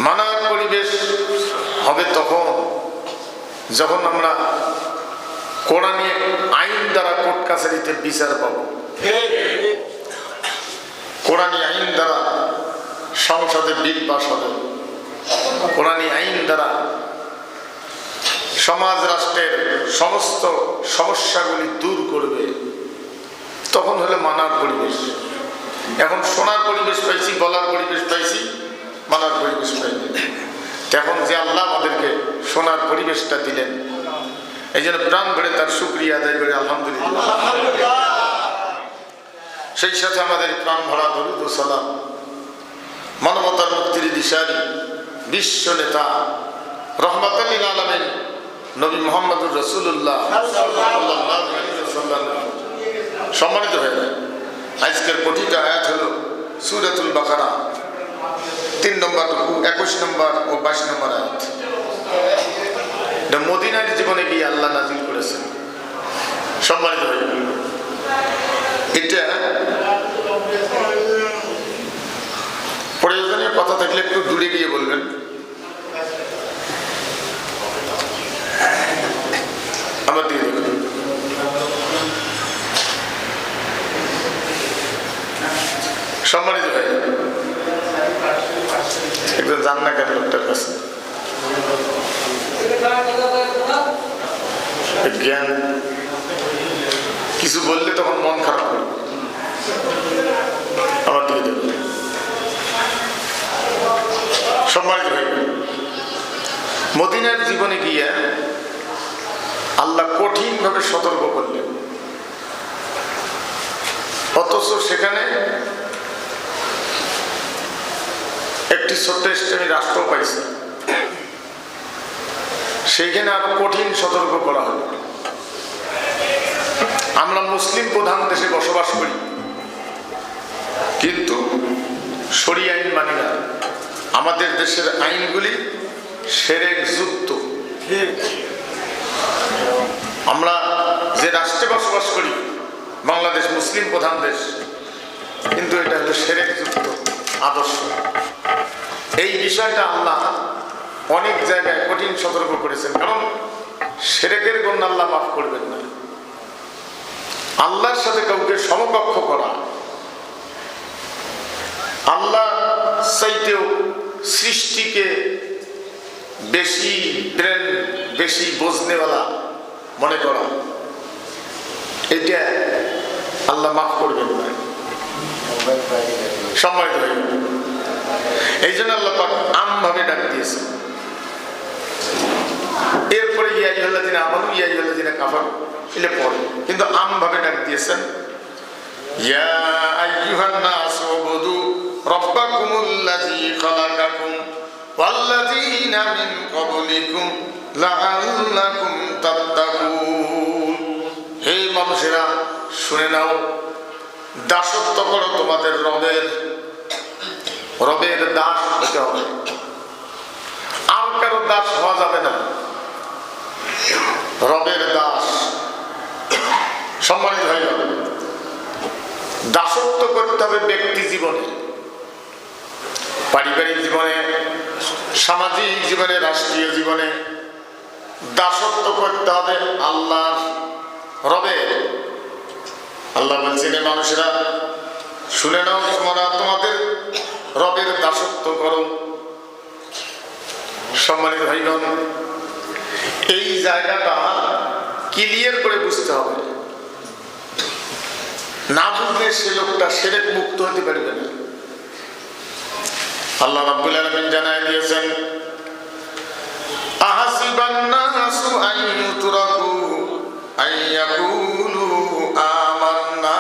মানার পরিবেশ হবে তখন যখন আমরা কোরআনী আইন দ্বারা কোর্ট কাছারিতে বিচার পাব, কোরআনী আইন দ্বারা সংসদে বিল পাস হবে, কোরআনী আইন দ্বারা সমাজ রাষ্ট্রের সমস্ত সমস্যাগুলি দূর করবে, তখন হলে মানার পরিবেশ। এখন শোনার পরিবেশ পাইছি, বলার পরিবেশ পাইছি, মানার পরিবেশ পাইনি। এখন যে আল্লাহ আমাদেরকে শোনার পরিবেশটা দিলেন, এই জন্য প্রাণ ভরে তার শুকরিয়া আদায় করে আলহামদুলিল্লাহ। সেই সাথে আমাদের প্রাণ ভরা দরুদ ও সালাম মানবতার মুক্তির দিশারি বিশ্ব নেতা রহমাতুল লিল আলামিন নবী মুহাম্মদুর রাসূলুল্লাহ সাল্লাল্লাহু আলাইহি ওয়াসাল্লাম। সম্মানিত হয়ে যায়, আজকের প্রতিটা আয়াত হলো সূরাতুল বাকারা 3 নম্বর, 21 নম্বর ও 22 নম্বর আয়াত। মদিনার জীবনে গিয়ে আল্লাহ নাজিল করেছেন। সম্মানিত হয়ে যায়, এটা প্রয়োজনীয় কথা থাকলে একটু দূরে গিয়ে বলবেন। আমার দিয়ে দেবেন। সম্মানিত ভাই, একজন জান না কেন লোকটার কাছে জ্ঞান কিছু বললে তখন মন খারাপ করে। আমার দিয়ে দেবেন। সম্মানিত ভাই, মদিনার জীবনে গিয়ে আল্লাহ কঠিন ভাবে সতর্ক করলেন, অথচ সেখানে একটি ছোট্ট ইসলামী রাষ্ট্র পাইছে, সেইখানে আরো কঠিন সতর্ক করা হলো। আমরা মুসলিম প্রধান দেশে বসবাস করি, কিন্তু শরিয়া আইন মানি না। আমাদের দেশের আইনগুলি শিরক যুক্ত। আমরা যে রাষ্ট্রে বসবাস করি, বাংলাদেশ মুসলিম প্রধান দেশ, কিন্তু এটা হলো শিরক যুক্ত আদর্শ। এই বিষয়টা আল্লাহ অনেক জায়গায় কঠিন সতর্ক করেছেন, কারণ শিরকের গুনাহ আল্লাহ মাফ করবেন না। আল্লাহর সাথে কাউকে সমকক্ষ করা, আল্লাহ চাইতেও সৃষ্টিকে বেশি ব্রেন, বেশি বোঝনেওয়ালা মনে করা, এটা আল্লাহ মাফ করবেন না। সম্মানিত হয়ে এই জন্য আল্লাহ পাক আমভাবে ডাক দিয়েছেন। এরপরে ইয়া আইয়ুহাল্লাযীনা আমানু ইয়া আইয়ুহাল্লাযীনা কাফারু এলে পরে, কিন্তু আমভাবে ডাক দিয়েছেন। ইয়া আইয়ুহান নাসু উবুদু রাব্বাকুমুল্লাযী খালাকাকুম ওয়াল্লাযীনা মিন ক্বাবলিকুম লাআল্লাকুম তাত্তাকুন। হে মানুষেরা, শুনে নাও, দাসত্ব করো তোমাদের রবের। রবের দাস হতে হবে, আর কারো দাস হওয়া যাবে না। রবের দাস। সম্মানিত ভাই, দাসত্ব করতে হবে ব্যক্তি জীবনে, পারিবারিক জীবনে, সামাজিক জীবনে, রাষ্ট্রীয় জীবনে। দাসত্ব করতে হবে আল্লাহর, রবের। আল্লাহ বলছেন, মানুষেরা শুনে নাও, তোমরা তোমাদের রবের দাসত্ব করো। সম্মানিত ভাইগণ, এই জায়গাটা ক্লিয়ার করে বুঝতে হবে, না বুঝলে সে লোকটা শিরক মুক্ত হতে পারবে না। আল্লাহ রাব্বুল আলামিন জানায় দিয়েছেন, আহাসিবান নাসু আন ইউতরাকু আন ইয়াকুলু আমান্না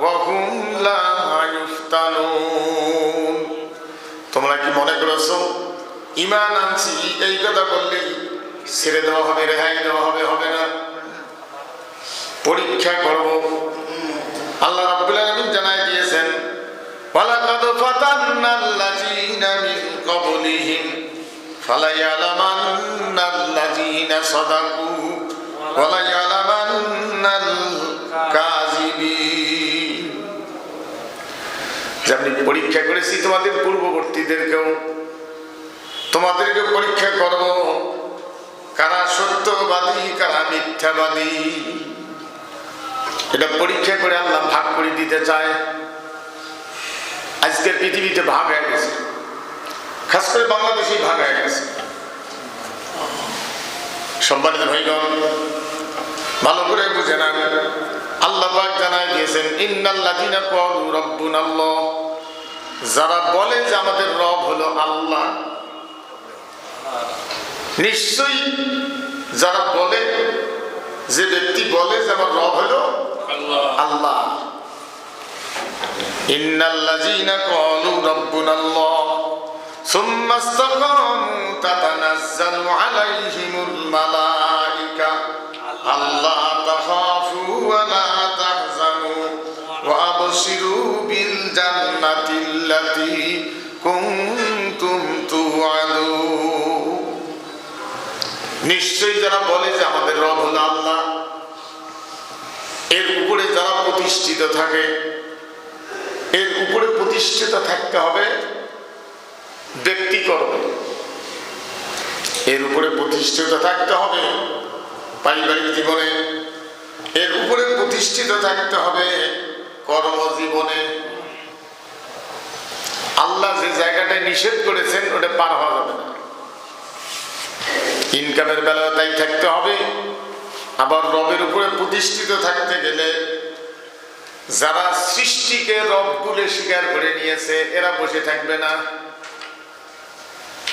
ওয়া হুম লা ইফতানুন। তোমরা কি মনে করেছো ঈমান আনছি এই কথা বললেই ছেড়ে দেওয়া হবে, রেহাই দেওয়া হবে? হবে না, পরীক্ষা করব। আল্লাহ রাব্বুল আলামিন জানায় দিয়েছেন, ওয়ালাকাদ ফাতান্নাল্লাযীনা মিন ক্বাবলিহিম ফালায়ালামান্নাল্লাযীনা সাদাকু ওয়ালায়ালামান্নাল কাযিবিন। যে আমি পরীক্ষা করেছি তোমাদের পূর্ববর্তীদেরকেও, তোমাদেরকে পরীক্ষা করব কারা সত্যবাদী কারা মিথ্যাবাদী। এটা পরীক্ষা করে আল্লাহ ভাগ করে দিতে চায়। আজকের পৃথিবীতে ভাগ হয়ে গেছে, খাস করে বাংলাদেশেই ভাগ হয়ে গেছে। সম্মানিত ভাইগণ, ভালো করে বুঝে নেন, আল্লাহ পাক জানাই দিয়েছেন ইন্নাল্লাযীনা ক্বালু রাব্বুনাল্লাহ, যারা বলে যে আমাদের রব হলো আল্লাহ, নিশ্চয়ই যারা বলে, যে ব্যক্তি বলে যে আমার রব হলো আল্লাহ, ইন্নাল্লাযীনা ক্বালু রাব্বুনাল্লাহ সুম্মা ইসতাকামু তাতানাজ্জালু আলাইহিমুল মালায়েকা আল্লা তাখাফু ওয়া লা তাহজানু ওয়া আবশিরু বিল জান্নাতিল্লাতী কুনতুম তুআদুন। নিশ্চয়ই যারা বলে যে আমাদের রব হলো আল্লাহ, এর উপরে যারা প্রতিষ্ঠিত থাকে, এর উপরে প্রতিষ্ঠিত থাকতে হবে ব্যক্তি কর্মে, এর উপরে প্রতিষ্ঠিত থাকতে হবে পারিবারিক জীবনে, এর উপরে প্রতিষ্ঠিত থাকতে হবে কর্মজীবনে। আল্লাহ যে জায়গাটায় নিষেধ করেছেন ওটা পার হওয়া যাবে না। ইনকামের বেলায় তাই থাকতে হবে। আবার রবের উপরে প্রতিষ্ঠিত থাকতে গেলে যারা সৃষ্টিকে রব বলে স্বীকার করে নিয়েছে এরা বসে থাকবে না,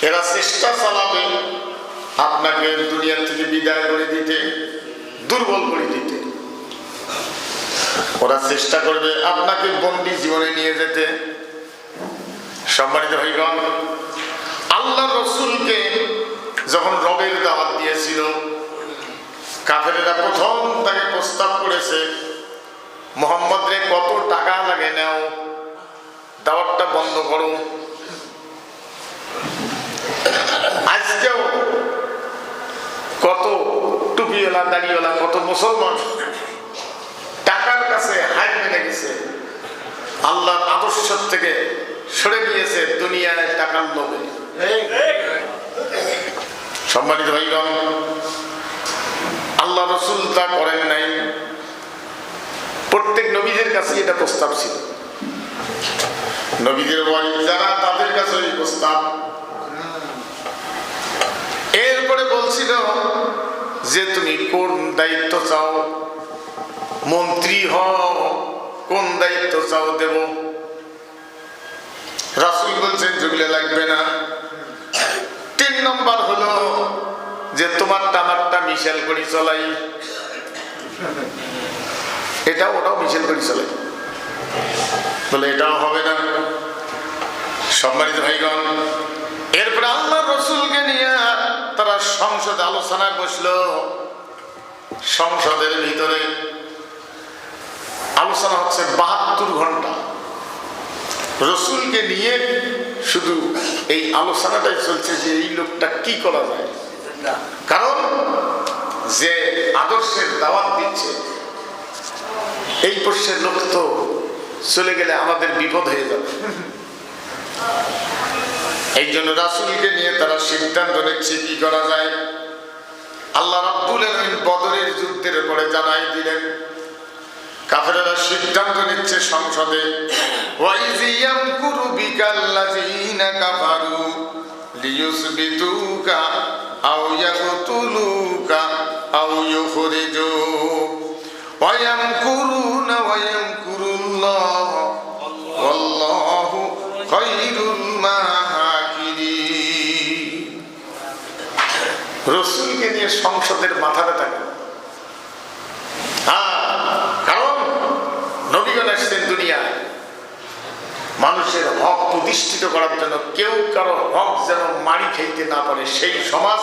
এরা চেষ্টা চালাবে আপনাকে দুনিয়া থেকে বিদায় করে দিতে, দুর্বল করে দিতে। ওরা চেষ্টা করবে আপনাকে বন্দী জীবনে নিয়ে যেতে। সম্মানিত ভাইগণ, আল্লাহ রসুলকে যখন রবের দাওয়াত দিয়েছিল, কাফেরেরা প্রথম তাকে প্রস্তাব করেছে, মুহাম্মদ রে কত টাকা লাগে নাও, দাওয়াতটা বন্ধ করো। আজকেও কত টুপিওয়ালা দাড়িওয়ালা কত মুসলমান টাকার কাছে হাত মেনে গেছে, আল্লাহর আদর্শ থেকে সরে গিয়েছে দুনিয়ায় টাকার লোভে। সম্মানিত ভাইগণ, আল্লাহ রসুল তা করেন নাই। প্রত্যেক নবীদের কাছে এটা প্রস্তাব ছিল, নবীদের ওয়ারিস যারা তাদের কাছে এই প্রস্তাব। এরপরে বলছিল যে তুমি কোন দায়িত্ব চাও, মন্ত্রী হও, কোন দায়িত্ব চাও দেব। রাসূল বলছেন যেগুলো লাগবে না। 3 নম্বর হলো যে তোমার টামারটা মিশেল করে চলাই, এটা ওটাও মিশেল করে চলাই, বলে এটাও হবে না। সম্মানিত ভাইগণ, এরপরে আল্লাহ রসুলকে নিয়ে তারা সংসদে আলোচনায় বসলো। সংসদের ভিতরে আলোচনা হচ্ছে 72 ঘন্টা রসুলকে নিয়ে, শুধু এই আলোচনাটাই চলছে যে এই লোকটা কি করা যায়। কারণ যে আদর্শের দাওয়াত দিচ্ছে এই পক্ষের লোক তো চলে গেলে আমাদের বিপদ হয়ে যাবে। এই জন্য রাসূলকে নিয়ে তারা সিদ্ধান্ত নিচ্ছে কি করা যায়। আল্লাহ রাব্বুল আলামিন বদরের যুদ্ধের পরে জানাই দিলেন, কাফেররা সিদ্ধান্ত নিচ্ছে সংসদে, ওয়াইয ইয়ামকুরু বিকাল্লাযীনা কাফারু লিয়ুসবিতুকা আও ইয়াকতুলুকা আও ইউখরিজুক ওয়া ইয়ামকুরুনা ওয়া ইয়ামকুরুল্লাহ ওয়াল্লাহু খায়রুল মাকিরিন। রাসূলকে নিয়ে সংসদের মাথা ব্যথা গেল। কারণ নবীগণ আসছেন দুনিয়ায় মানুষের হক প্রতিষ্ঠিত করার জন্য, কেউ কারো হক যেন মারি খাইতে না পারে সেই সমাজ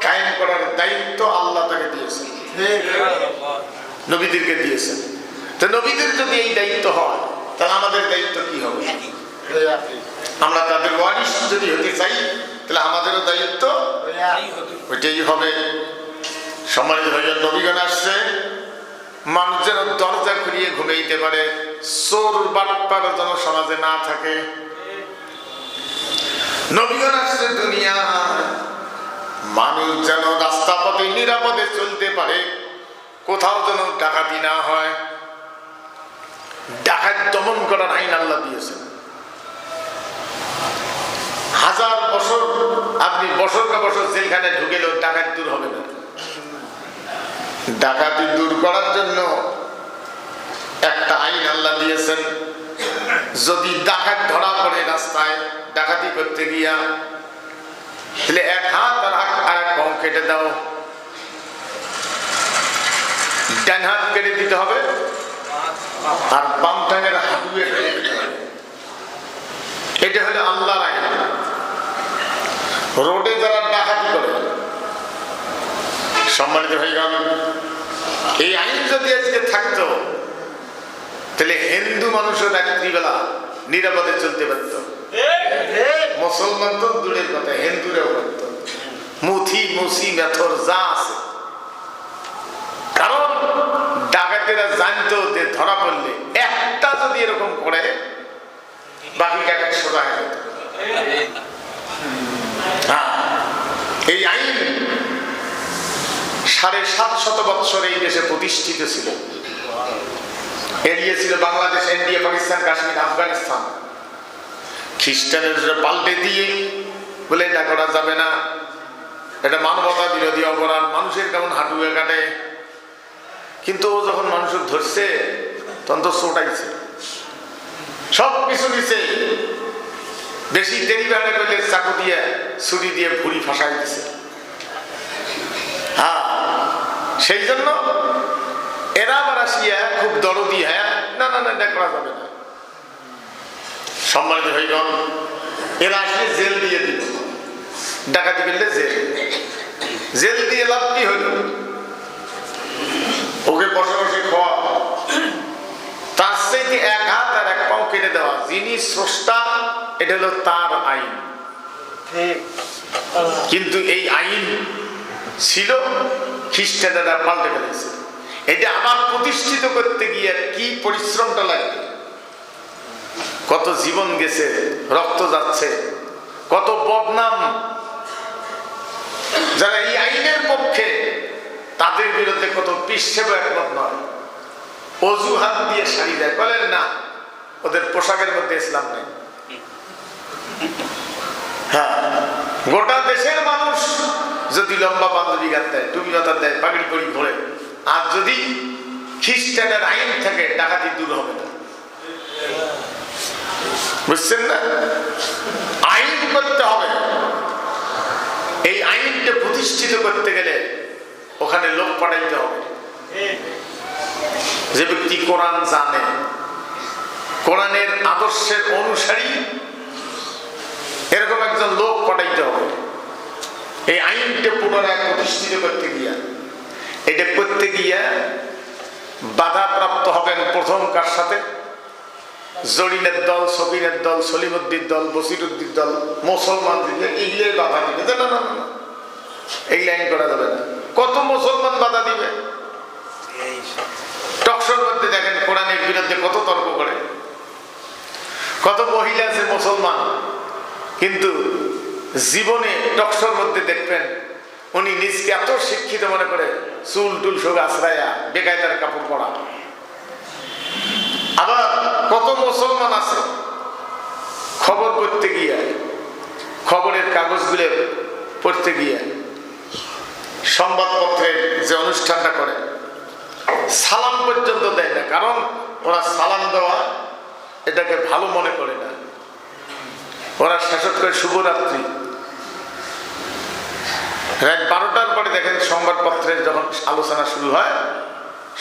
কায়েম করার দায়িত্ব আল্লাহ তাকে দিয়েছেন, নবীদেরকে দিয়েছেন। তো নবীদের যদি এই দায়িত্ব হয় তাহলে আমাদের দায়িত্ব কি হবে? আমরা তাদের ওয়ারিস যদি হতে চাই তাহলে আমাদেরও দায়িত্ব ওইটাই হবে। সম্মানিত ভাইয়ের, নবীগণ আসছে মানুষ যেন দরজা খুলিয়ে ঘুমাইতে পারে, চোর বাটপার যেন সমাজে না থাকে। নবীগণ আসছে দুনিয়ায় মানুষ যেন রাস্তা পথে নিরাপদে চলতে পারে, কোথাও যেন ডাকাতি না হয়। ডাকাত দমন করার আইন আল্লাহ দিয়েছেন। 1000 বছর আপনি বছরকে বছর জেলখানে ঢুকেলেও ডাকাত দূর হবে না। ডাকাতি দূর করার জন্য একটা আইন আল্লাহ দিয়েছেন। যদি ডাকাত ধরা পড়ে রাস্তায় ডাকাতি করতে গিয়া, তাহলে এক হাত আর এক পাও কেটে দাও, ডান হাত কেটে দিতে হবে আর বাম টাঙের হাঁটু কেটে দিতে হবে। এটা হলো আল্লাহর আইন। রোডে যারা ডাকাতি করে, সম্মানিত ভাইগণ, এই আইন যদি আজকে থাকতো তাহলে হিন্দু মানুষও রাত্রিবেলা নিরাপদে চলতে পারত। মুসলমান তো দূরের কথা, হিন্দুরাও করত। মুথি মুসি মেথর যা আছে, কারণ ডাকাতেরা জানতো যে ধরা পড়লে একটা যদি এরকম করে বাকি ডাকাত সোজা হয়ে যেত। এই আইন 750 বৎসর এই দেশে প্রতিষ্ঠিত ছিল। এরিয়া ছিল বাংলাদেশ, ইন্ডিয়া, পাকিস্তান, কাশ্মীর, আফগানিস্তান। খ্রিস্টানের পাল্টে দিয়ে বলে এটা করা যাবে না, এটা মানবতা বিরোধী অপরাধ, মানুষের কেমন হাঁটুয়ে কাটে। কিন্তু ও যখন মানুষের ধরছে তখন তো চোটাইছে, সব কিছু দিছে। বেশি দেরি বেড়ে করলে চাকু দিয়ে ছুরি দিয়ে ভুড়ি ফাঁসাই দিছে। হ্যাঁ, সেই জন্য এরা আবার আসিয়া খুব দরদি, হ্যাঁ না না না, এটা করা যাবে না। সম্মানিত ভাইগণ, এরা আসলে জেল দিয়ে দিল। ডাকাতি করলে জেল দিয়ে লাভ কি হইল? ওকে বসে বসে খাওয়া, তার চাইতে এক হাত আর এক পাও কেটে দেওয়া। যিনি স্রষ্টা, এটা হলো তার আইন। কিন্তু এই আইন ছিল, খ্রিস্টানেরা পাল্টে ফেলেছে। এটা আবার প্রতিষ্ঠিত করতে গিয়ে কি পরিশ্রমটা লাগবে, কত জীবন গেছে, রক্ত যাচ্ছে, কত বদনাম। যারা এই আইনের পক্ষে তাদের বিরুদ্ধে কত পিসেব একমত নয়। অজুহাত দিয়ে শাড়ি দেয়, বলেন না ওদের পোশাকের মধ্যে ইসলাম নেই। হ্যাঁ, গোটা দেশের মানুষ যদি লম্বা পাঞ্জাবি গান দেয়, টুপি মাথা দেয়, পাগড়ি পরি ঘোরে, আর যদি খ্রিস্টানের আইন থাকে, ডাকাতি দূর হবে না। বুঝছেন না? আইন করতে হবে। এই আইনটা প্রতিষ্ঠিত করতে গেলে ওখানে লোক পাঠাইতে হবে, যে ব্যক্তি কোরআন জানে, কোরআনের আদর্শের অনুসারী, এরকম একজন লোক পাঠাইতে হবে। এই আইনটা পুনরায় প্রতিষ্ঠিত করতে গিয়া, এটা করতে গিয়া বাধাপ্রাপ্ত হবেন প্রথম কার সাথে? জরিনের দল, সবিনের দল, সলিমুদ্দির দল, বসিরুদ্দির দল, মুসলমান দিলে এগুলোই বাধা দিবে। না না না, এগুলো আইন করা যাবে না। কত মুসলমান বাধা দিবে? টকশোর মধ্যে দেখেন কোরআনের বিরুদ্ধে কত তর্ক করে। কত মহিলা আছে মুসলমান, কিন্তু জীবনে টকশোর মধ্যে দেখবেন উনি নিজকে এত শিক্ষিত মনে করে, চুল টুল সব আশ্রায়া বেকায়দার কাপড় পরা। আবার কত মুসলমান আছে খবর পড়তে গিয়ে, খবরের কাগজগুলো পড়তে গিয়ে, সংবাদপত্রের যে অনুষ্ঠানটা করে, সালাম পর্যন্ত দেয় না। কারণ ওরা সালাম দেওয়া এটাকে ভালো মনে করে না। ওরা শাসক করে শুভরাত্রি। রাত 12টার পরে দেখেন সংবাদপত্রের যখন আলোচনা শুরু হয়,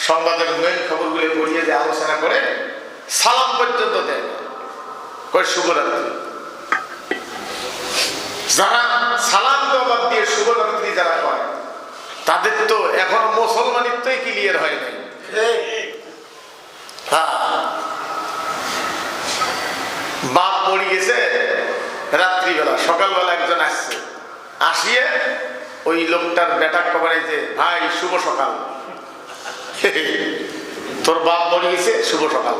সংবাদের মেন খবরগুলো পড়িয়ে যে আলোচনা করে, সালাম পর্যন্ত দেয় না, কয় শুভরাত্রি। যারা সালাম জবাব দিয়ে শুভরাত্রি যারা কয়, তাদের তো এখনো মুসলমানিত্বই ক্লিয়ার হয় নাই। বাপ মরে গেছে রাত্রিবেলা, সকালবেলা একজন আসছে, আসিয়ে ওই লোকটার বেটা কবরে যে, ভাই শুভ সকাল, তোর বাপ মরে গেছে, শুভ সকাল।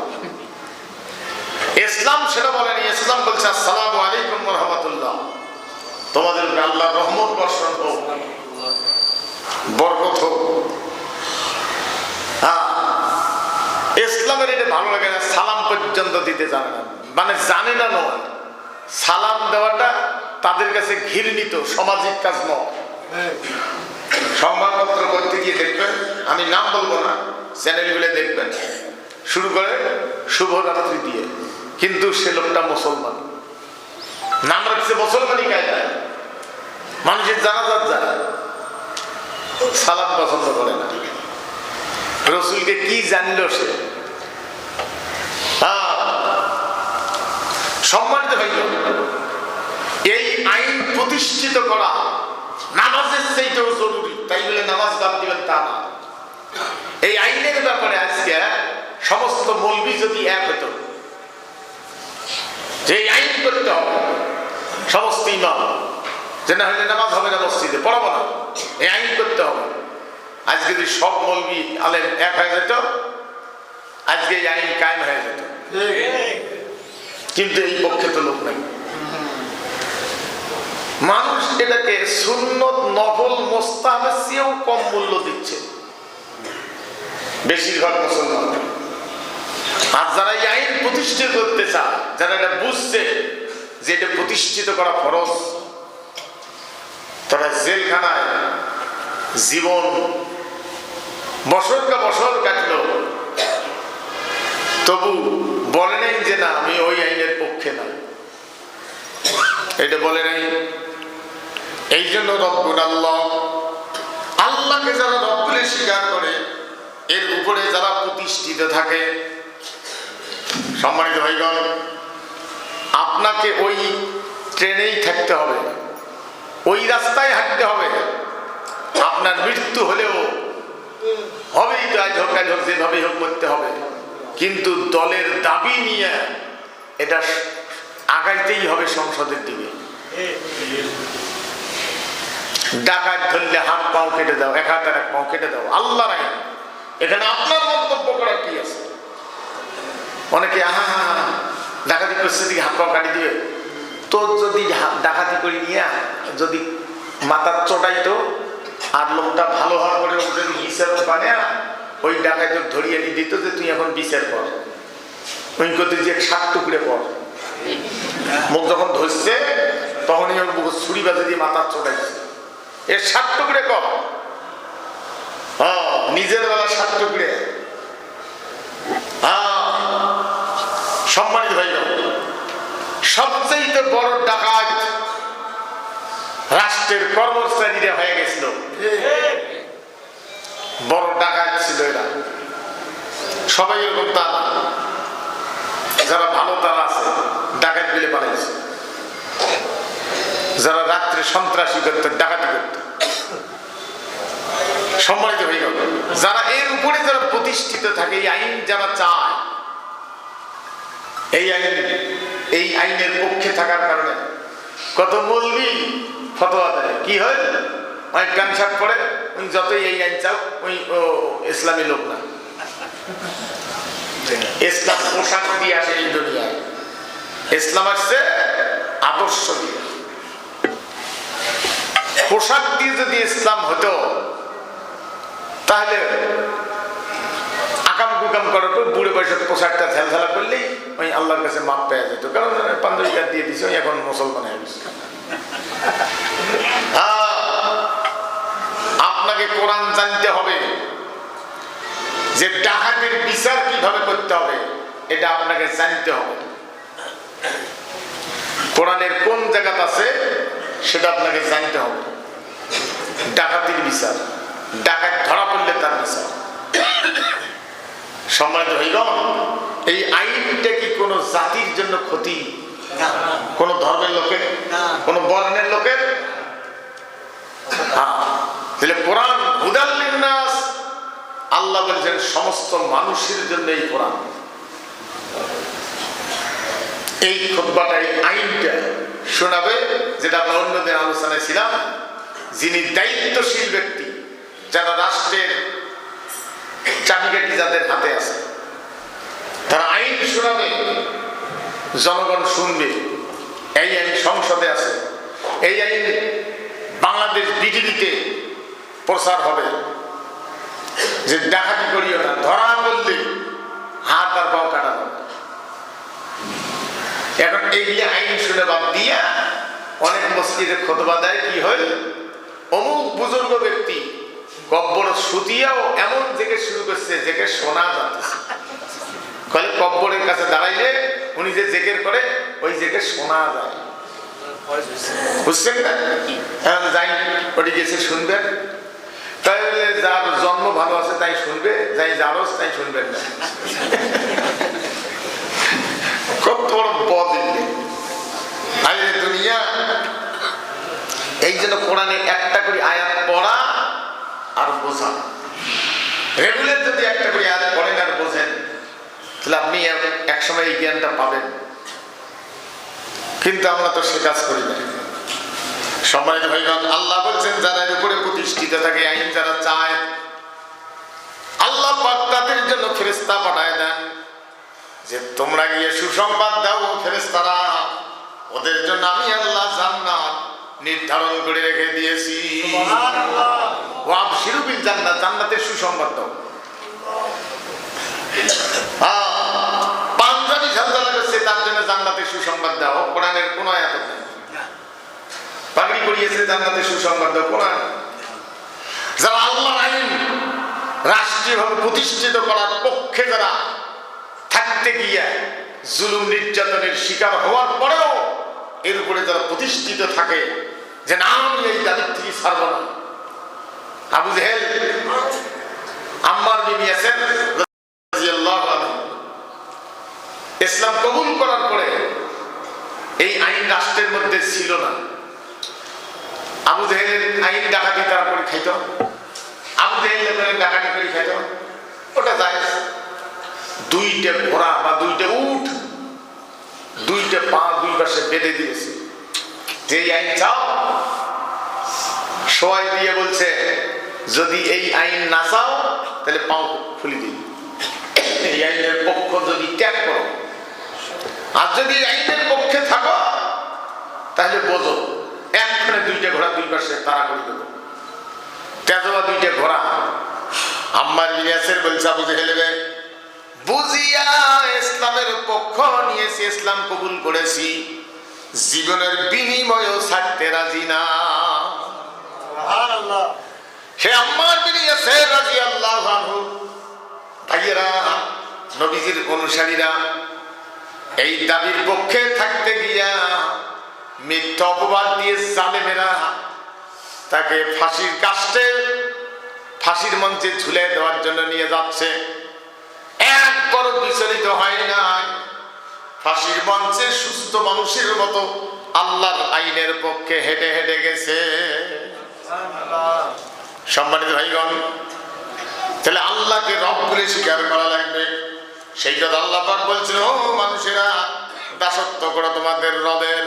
ইসলাম সেটা বলেনি। ইসলাম বলছে আসসালামু আলাইকুম ওয়া রাহমাতুল্লাহ, তোমাদের আল্লাহর রহমত বর্ষণ হোক, বরকত হোক। ইসলামের এটা ভালো লাগে না, সালাম পর্যন্ত দিতে জানে না, মানে জানে না নয়, সালাম দেওয়াটা তাদের কাছে ঘৃণিত সামাজিক কাজ নয়। সংবাদপত্র করতে গিয়ে দেখবেন, আমি নাম বলবো না, চ্যানেলগুলো দেখবেন, শুরু করে শুভরাত্রি দিয়ে, কিন্তু সে লোকটা মুসলমান, নাম রাখছে মুসলমানই কায়দায়, মানুষের জানাজাত যায়, সালাম পছন্দ করে না। রসুলকে কি জানলো সে? সম্মানিত হইল, এই আইন প্রতিষ্ঠিত করা নামাজের চাইতেও জরুরি, তাই বলে নামাজ বাদ দিবেন তা না। এই আইনের ব্যাপারে আজকে সমস্ত মৌলবি যদি এক হতো যে আইন করতে হবে, সমস্ত ইমাম যে না হলে নামাজ হবে না, মসজিদে পড়াবো না, এই আইন করতে হবে, আজকে যদি সব মৌলবি আলেম এক হয়ে যেত, আজকে এই আইন কায়েম হয়ে যেত। কিন্তু এই পক্ষে তো লোক নাই। মানুষ এটাকে সুন্নত, নফল, মোস্তাহাবের চেয়েও কম মূল্য দিচ্ছে বেশিরভাগ মুসলমান। আর যারা এই আইন প্রতিষ্ঠিত করতে চায়, যারা এটা বুঝছে যে এটা প্রতিষ্ঠিত করা ফরজ, তারা জেলখানায় জীবন বছর কাটল, তবু বলে নাই যে না আমি ওই আইনের পক্ষে না, এটা বলে নাই। এই জন্য রব্বুল আল্লাহ, আল্লাহকে যারা রব বলে স্বীকার করে, এর উপরে যারা প্রতিষ্ঠিত থাকে, সম্মানিত ভাইগণ, আপনাকে ওই ট্রেনেই থাকতে হবে, ওই রাস্তায় হাঁটতে হবে। আপনার মৃত্যু হলেও হবেই তো, আজ হোক যেভাবে হোক করতে হবে, কিন্তু দলের দাবি নিয়ে এটা আগাইতেই হবে সংসদের দিকে। ডাকাত ধরলে হাত পাও কেটে দাও, এক হাত আর এক পাও কেটে দাও, আল্লাহর আইন, এখানে আপনার মন্তব্য করার কি আছে? অনেকে ডাকাতি করছে দিকে হাত পাও কাটি দিবে, তোর যদি ডাকাতি করে নিয়ে যদি মাথার চটাইতো আর লোকটা ভালো হওয়ার পরে যদি হিসাব পানে ওই ডাকাই তোর ধরিয়ে নিয়ে দিত যে তুই এখন বিচার কর, ওই করতে যে 7 টুকরে পর, মুখ যখন ধরছে তখনই ওর বুক ছুরি বাজে দিয়ে মাথার চটাইছে, এর 7 টুকরে কর, নিজের বেলা 7 টুকরে। সম্মানিত ভাই, সবচেয়ে বড় ডাকাত রাষ্ট্রের কর্মচারীরা হয়ে গেছিল, বড় ডাকাত ছিল এরা। সবাই এরকম তা না, যারা ভালো তারা আছে ডাকাত বিলে পালাইছে, যারা রাত্রে সন্ত্রাসী করত, ডাকাতি করত। সম্মানিত হয়ে গেল, যারা এর উপরে যারা প্রতিষ্ঠিত থাকে, এই আইন যারা চায়, এই আইনের পক্ষে থাকার কারণে কত মৌলবি ফতোয়া দেয়, কি হয় অনেক কানসাপ করে, ওই যতই এই আইন চাও ওই ইসলামী লোক না। ইসলাম পোশাক দিয়ে আসে এই দুনিয়ায়, ইসলাম আসছে আদর্শ দিয়ে। পোশাক দিয়ে যদি ইসলাম হতো তাহলে আকাম কুকাম করার পর বুড়ে বয়সের পোশাকটা ঝালঝালা করলেই ওই আল্লাহর কাছে মাপ পেয়ে যেত, কারণ পাঞ্জাবি কাট দিয়ে দিছে, ওই এখন মুসলমান হয়ে গেছে। আপনাকে কোরআন জানতে হবে, যে ডাকাতের বিচার কিভাবে করতে হবে এটা আপনাকে জানতে হবে। কোরআনের কোন জায়গাতে আছে সেটা আপনাকে জানতে হবে। ডাকাতির বিচার, ডাকাত ধরা পড়লে তার বিচার। সম্মানিত ভাইগণ, এই আইনটা কি কোনো জাতির জন্য ক্ষতি? কোন ধর্মের লোকের, কোন বর্ণের লোকের? তাহলে কোরআন হুদাল লিন্নাস, আল্লাহ বলছেন সমস্ত মানুষের জন্য এই কোরআন। এই খুতবাটা, এই আইনটা শোনাবে, যেটা আমরা অন্যদের আলোচনায় ছিলাম, যিনি দায়িত্বশীল ব্যক্তি, যারা রাষ্ট্রের চাবিকাঠি যাদের হাতে আছে, তারা আইন শোনাবে, জনগণ শুনবে। এই আইন সংসদে আছে, এই আইন বাংলাদেশ বিটিভিতে প্রচার হবে যে ডাকাতি করিও না, ধরা পড়লে হাত আর পাও কাটা যাবে। এখন এইগুলি আইন শুনে বাদ দিয়া অনেক মসজিদে খুতবা দেয়, কি হয়, অমুক বুজুর্গ ব্যক্তি কব্বর সুতিয়াও এমন থেকে শুরু করছে যেকে শোনা যাচ্ছে। কলে কব্বরের কাছে দাঁড়াইলে উনি যে জেকের করে ওই জেকে শোনা যায়, বুঝছেন না? এখন যাই ওটি গেছে শুনবেন, তাই বলে যার জন্ম ভালো আছে তাই শুনবে, যাই জারস তাই শুনবেন না। কত বড় বদিলে আইরে দুনিয়া। এই জন্য কোরআনে একটা করে আয়াত পড়া আর বোঝা, রেগুলার যদি একটা করে আয়াত পড়েন আর বোঝেন তাহলে আপনি একসময় এই জ্ঞানটা পাবেন। কিন্তু আমরা তো সে কাজ করি না। সম্মানিত ভাইগণ, আল্লাহ বলছেন যারা এর উপরে প্রতিষ্ঠিত থাকে, আইন যারা চায়, আল্লাহ পাক তাদের জন্য ফেরেশতা পাঠায় দেন যে তোমরা গিয়ে সুসংবাদ দাও ফেরেশতারা, ওদের জন্য আমি আল্লাহ জান্নাত নির্ধারণ করে রেখে দিয়েছি। সুবহানাল্লাহ। ওয়া আবশিরু বিল জান্নাত, জান্নাতের সুসংবাদ দাও। পাঞ্জাবি ঝালঝালা করছে তার জন্য জান্নাতের সুসংবাদ দাও, কোরআনের কোনো আয়াত নেই। পাগড়ি পরিয়েছে জান্নাতের সুসংবাদ দাও, কোরআন। যারা আল্লাহর আইন রাষ্ট্রীয়ভাবে প্রতিষ্ঠিত করার পক্ষে যারা থাকতে গিয়ে জুলুম নির্যাতনের শিকার হওয়ার পরেও এর উপরে যারা প্রতিষ্ঠিত থাকে যে না আমি এই দাবির থেকে ছাড়ব না। আবু জেহেল, আম্মার বিন ইয়াসির রাদিয়াল্লাহু আনহু ইসলাম কবুল করার পরে এই আইন রাষ্ট্রের মধ্যে ছিল না। আবু জেহেলের আইন ডাকাতি তারপরে খাইত, আবু জেহেল ডাকাতি করে খাইত, ওটা জায়েজ। দুইটা ঘোড়া বা দুইটা উট, দুইটা পা দুই পাশে বেঁধে দিয়েছে, যে আইন চাও সবাই দিয়ে বলছে যদি এই আইন না চাও তাহলে পাও খুলে দিই, এই আইনের পক্ষ যদি ত্যাগ করো, আর যদি আইনের পক্ষে থাকো তাহলে বোঝো একখানে দুইটা ঘোড়া দুই পাশে তারা করে দেবো, তেজবা দুইটা ঘোড়া। আম্মার বিন ইয়াসির বলছে আবু জেহেল বুঝিয়া ইসলামের পক্ষ নিয়েছি, ইসলাম কবুল করেছি, জীবনের বিনিময়ও ছাড়তে রাজি না। সুবহানাল্লাহ। হে আম্মার বিন ইয়াসির রাদিয়াল্লাহু আনহু, ভাইয়েরা, নবীজির অনুসারীরা এই দাবির পক্ষে থাকতে গিয়া মিথ্যা অপবাদ দিয়ে জালেমেরা তাকে ফাঁসির কাস্টে ফাঁসির মঞ্চে ঝুলে দেওয়ার জন্য নিয়ে যাচ্ছে। একবারও বিচলিত হয় না, ফাঁসির মঞ্চে সুস্থ মানুষের মতো আল্লাহর আইনের পক্ষে হেঁটে হেঁটে গেছে। সম্মানিত ভাইগণ, তাহলে আল্লাহকে রব বলে স্বীকার করা লাগবে। সেই কথা আল্লাহ পাক বলছেন, ও মানুষেরা দাসত্ব করো তোমাদের রবের,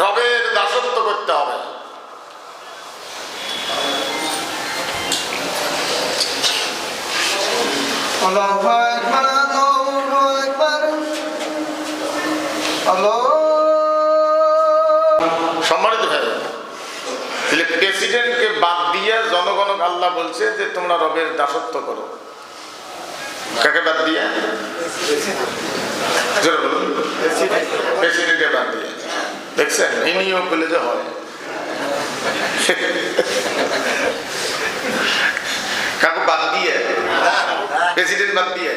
রবের দাসত্ব করতে হবে। আল্লাহু আকবার, আল্লাহু আকবার, আল্লাহ। সম্মানিত ভাই, তাহলে প্রেসিডেন্টকে বাদ দিয়ে জনগণক আল্লাহ বলছে যে তোমরা রবের দাসত্ব করো। কাকে বাদ দিয়ে? প্রেসিডেন্টকে বাদ দিয়ে। দেখছেন, ইনিও বলে যে হয়। কাকে বাদ দিয়ে? প্রেসিডেন্ট বাদ দিয়ে,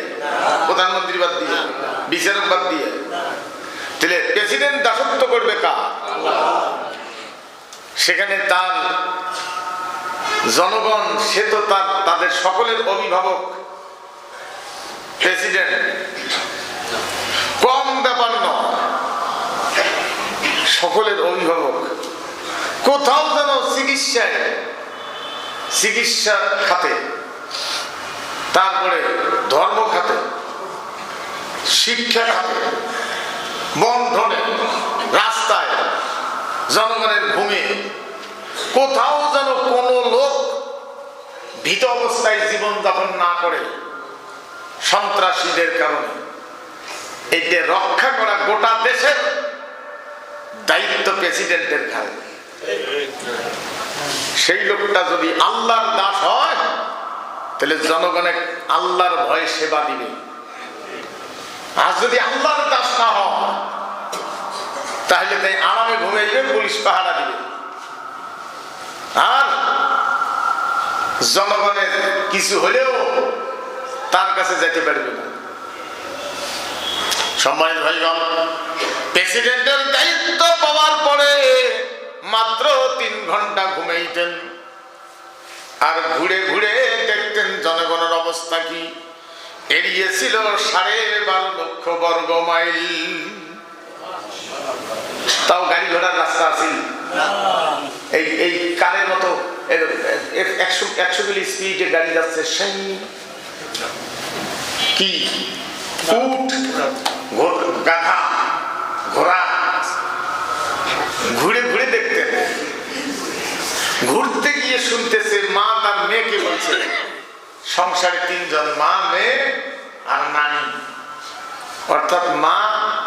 প্রধানমন্ত্রী বাদ দিয়ে, বিচারক বাদ দিয়ে। তাহলে প্রেসিডেন্ট দাসত্ব করবে কার? সেখানে তার জনগণ, সে তো তাদের সকলের অভিভাবক। প্রেসিডেন্ট কম ব্যাপার নয়, সকলের অভিভাবক। কোথাও যেন চিকিৎসা খাতে, তারপরে ধর্ম খাতে, শিক্ষা খাতে, বন্ধনে, রাস্তায়, জনগণের ভূমি, কোথাও যেন কোনো লোক ভীত অবস্থায় জীবনযাপন না করে সন্ত্রাসীদের কারণে। এইটা রক্ষা করা গোটা দেশের দায়িত্ব প্রেসিডেন্টের ঘাড়ে। সেই লোকটা যদি আল্লাহর দাস হয় তাহলে জনগণে আল্লাহর ভয়ে সেবা দিবে। আর যদি আল্লাহর দাস না হয় তাহলে তাই আরামে ঘুমাইবে, পুলিশ পাহারা দিবে, আর জনগণের কিছু হলেও তার কাছে যেতে পারবে না। সম্মানিত ভাইগণ, প্রেসিডেন্টের দায়িত্ব পাওয়ার পরে মাত্র 3 ঘন্টা ঘুমাইতেন, আর ঘুরে ঘুরে দেখতেন জনগণের অবস্থা কি। এড়িয়েছিল 12.5 লক্ষ বর্গ মাইল। তাও গাড়ি ঘোড়ার রাস্তা আছে, এই কারের মতো 100 কিলো স্পিডে গাড়ি যাচ্ছে, সেই কি উট গাধা ঘোড়া ঘুরে ঘুরে দেখতেন। ঘুরতে গিয়ে শুনতেছে মা তার মেয়েকে বলছে, সংসারে 3 জন, মা, মেয়ে আর নানি, অর্থাৎ মা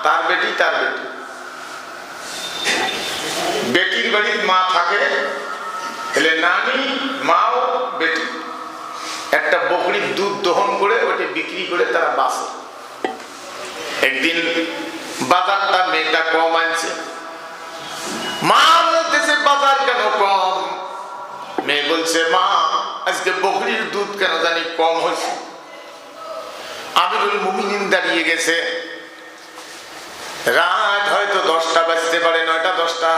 তার বেটি, তার বেটি। বেটির বাড়ির মা থাকে, তাহলে নানি, মাও, বেটি। একটা বকরির দুধ দহন করে ওটা বিক্রি করে তারা বাঁচে। একদিন বাজারটা মেয়েটা কম আনছে, মা বলতেছে বাজার কেন কম? মেয়ে বলছে, মা আজকে বকরির দুধ কেন জানি কম হয়েছে। আমিরুল মুমিনিন দাঁড়িয়ে গেছে, রাত হয়তো 10টা বাজতে পারে, 9টা 10টা।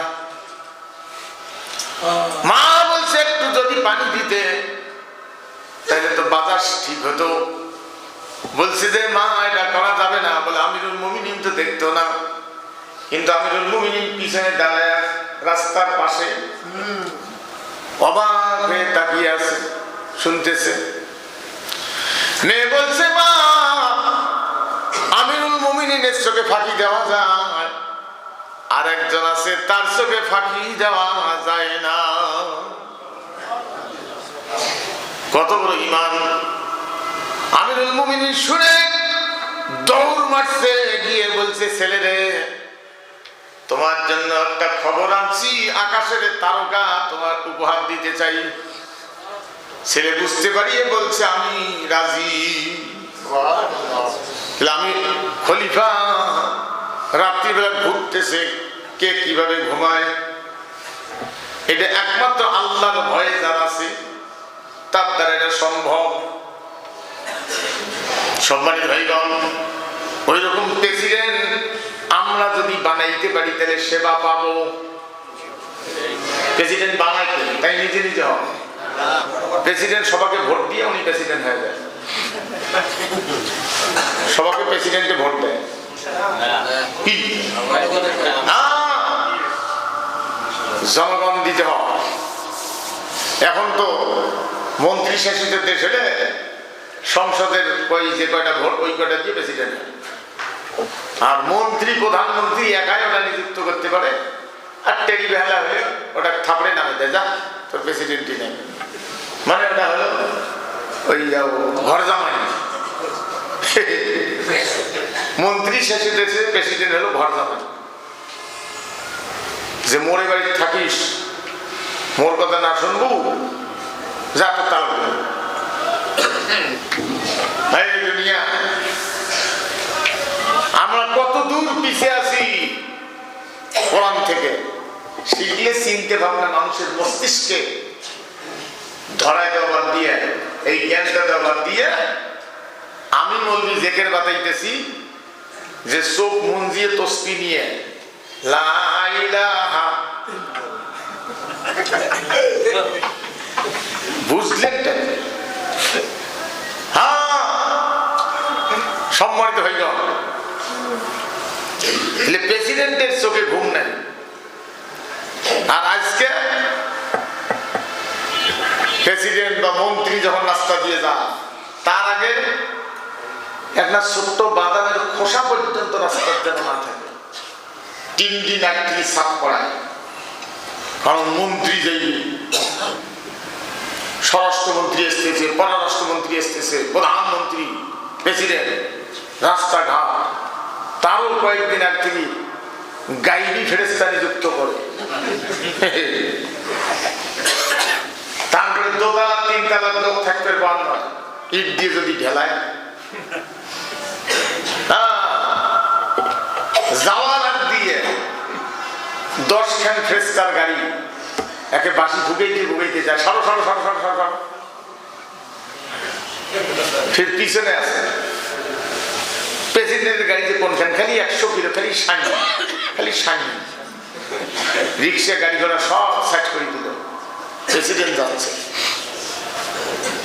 মা বলছে একটু যদি পানি দিতে তাহলে তো বাজার ঠিক হতো। বলছে যে মা এটা করা যাবে না। বলে আমিরুল মুমিনিন তো দেখতো না, কিন্তু আমিরুল মুমিনিন পিছনে দাঁড়ায় রাস্তার পাশে অবাক হয়ে তাকিয়ে আছে, শুনতেছে। মেয়ে বলছে, মা আমিরুল মুমিনিনের চোখে ফাঁকি দেওয়া যায়, আর একজন আছে তার চোখে ফাঁকি দেওয়া যায় না। কত বড় ঈমান! আমিরুল মুমিনিন শুনে দৌড় মারছে, গিয়ে বলছে, ছেলেরে তোমার জন্য একটা খবর আনছি, আকাশের তারকা তোমার উপহার দিতে চাই। ছেলে বুঝতে পারিয়ে বলছে, আমি রাজি। আমি খলিফা রাত্রিবেলা ঘুরতেছে, কে কিভাবে ঘুমায়, এটা একমাত্র আল্লাহর ভয়ে যার আছে তার দ্বারা এটা সম্ভব। সম্মানিত ভাইগণ, ওই রকম প্রেসিডেন্ট আমরা যদি বানাইতে পারি তাহলে সেবা পাবো। প্রেসিডেন্ট বানাইতে তাই নিজে নিজে হবে। প্রেসিডেন্ট সবাইকে ভোট দিয়ে উনি প্রেসিডেন্ট হয়ে যায়, সবাইকে প্রেসিডেন্টকে ভোট দেয় কি না, জনগণ দিতে হয়। এখন তো মন্ত্রী শাসিত দেশ হলে সংসদের ওই যে কয়টা ভোট ওই কয়টা দিয়ে প্রেসিডেন্ট, আর মন্ত্রী প্রধানমন্ত্রী একাই ওটা নিযুক্ত করতে পারে, আর টেরি বেহালা হয়ে ওটা থাপড়ে নামে দেয়, যা তোর প্রেসিডেন্টই নেই। মানে ওটা হলো ওই ঘর জামাই। মন্ত্রী শাসিত দেশে প্রেসিডেন্ট হলো ঘর জামাই, যে মোরে বাড়ি থাকিস, মোর কথা না শুনবো, যা তো তাল দুনিয়া। আমরা কত দূর পিছিয়ে আছি কোরআন থেকে, শিখলে চিনতে ভাবনা মানুষের মস্তিষ্কে ধরায় দেওয়ার দিয়ে, এই জ্ঞানটা দেওয়ার দিয়ে আমি মৌলবি জেকের বাতাইতেছি যে চোখ মুঞ্জিয়ে তসবি নিয়ে লা ইলাহা, বুঝলেন? হ্যাঁ, সম্মানিত হয়ে গেল। প্রেসিডেন্টের চোখে ঘুম নেই, আর আজকে প্রেসিডেন্ট বা মন্ত্রী যখন রাস্তা দিয়ে যায় তার আগে একটা ছোট্ট বাদামের খোসা পর্যন্ত রাস্তার যেন না থাকে, টিন একটি সাফ করায়। কারণ মন্ত্রী যাই, স্বরাষ্ট্রমন্ত্রী এসতেছে, পররাষ্ট্রমন্ত্রী এসতেছে, প্রধানমন্ত্রী, প্রেসিডেন্ট, রাস্তাঘাট, তারও কয়েকদিন আগ থেকে গাইবি ফেরেশতা নিযুক্ত করে তারপরে দোতলা তিনতলা লোক থাকতে পারল না, ইট দিয়ে যদি ঢেলায়। যাওয়ার আগ দিয়ে 10 খান ফ্রেস্কার গাড়ি একে বাসি ভুগাইতে যায়, সারো সারো সারো সারো সারো সারো। ফির পিছনে আছে প্রেসিডেন্টের গাড়িতে কোনখান, খালি 100 কিলো, খালি সানি রিক্সা গাড়ি ঘোড়া সব সাইড করে দিল, প্রেসিডেন্ট যাচ্ছে।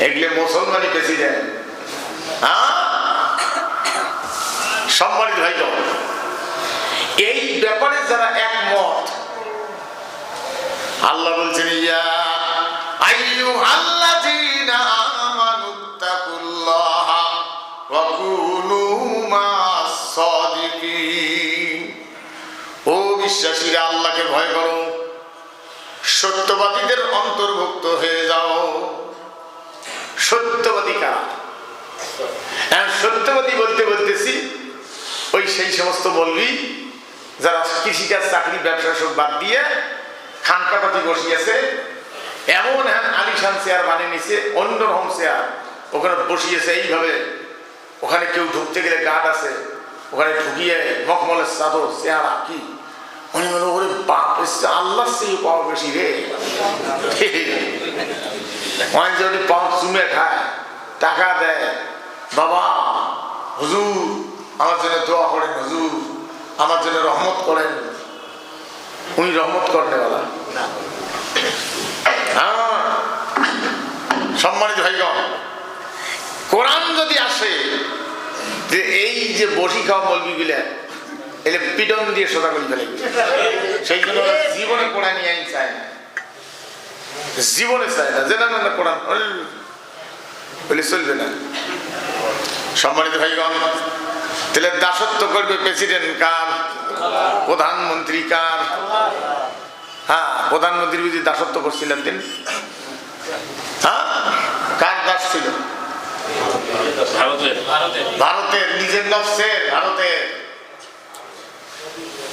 এগুলো মুসলমানি প্রেসিডেন্ট। সম্মানিত ভাই, এই ব্যাপারে যারা একমত, আল্লাহ বলছেন ইয়া আইয়ুহাল্লাযীনা আমানুত্তাকুল্লাহা ওয়া কুনু মা'আস সাদিকিন। ও বিশ্বাসীরা, আল্লাহকে ভয় করো, সত্যবাদীদের অন্তর্ভুক্ত হয়ে যাও। সত্যবাদী কারা? সত্যবাদী বলতে বলতেছি ওই সেই সমস্ত বলবি যারা কৃষিকাজ, চাকরি, ব্যবসা সব বাদ দিয়ে খানকাপাতি বসিয়েছে, এমন আলিশান চেয়ার বানিয়ে নিছে, অন্যরকম চেয়ার ওখানে বসিয়েছে এইভাবে। ওখানে কেউ ঢুকতে গেলে গার্ড আছে, ওখানে ঢুকিয়ে মখমলের চাদর, চেহারা কি মনে হলো, ওরে বাপ, আল্লাহ চেয়ে পাওয়া বেশি রে। যদি পাও চুমে খায়, টাকা দেয়, বাবা হুজুর আমার জন্য দোয়া করেন, হুজুর আমার জন্য রহমত করেন। উনি রহমত করেনওয়ালা। সম্মানিত ভাইগণ, কোরআন যদি আসে যে এই যে বসি খাওয়া মৌলবীগুলা এলে পিটন দিয়ে সোজা করে ফেলে, সেই জন্য জীবনে কোরআন নিয়ে আইন চায় না, জীবনে চায় না, যে না না কোরআন বলে চলবে না। সম্মানিত ভাইগণ, তাহলে দাসত্ব করবে প্রেসিডেন্ট কার? প্রধানমন্ত্রী কার? হ্যাঁ, প্রধানমন্ত্রী বুঝি দাসত্ব করছিলেন তিনি? হ্যাঁ, কার দাস ছিল? ভারতের, নিজের নফসের, ভারতের।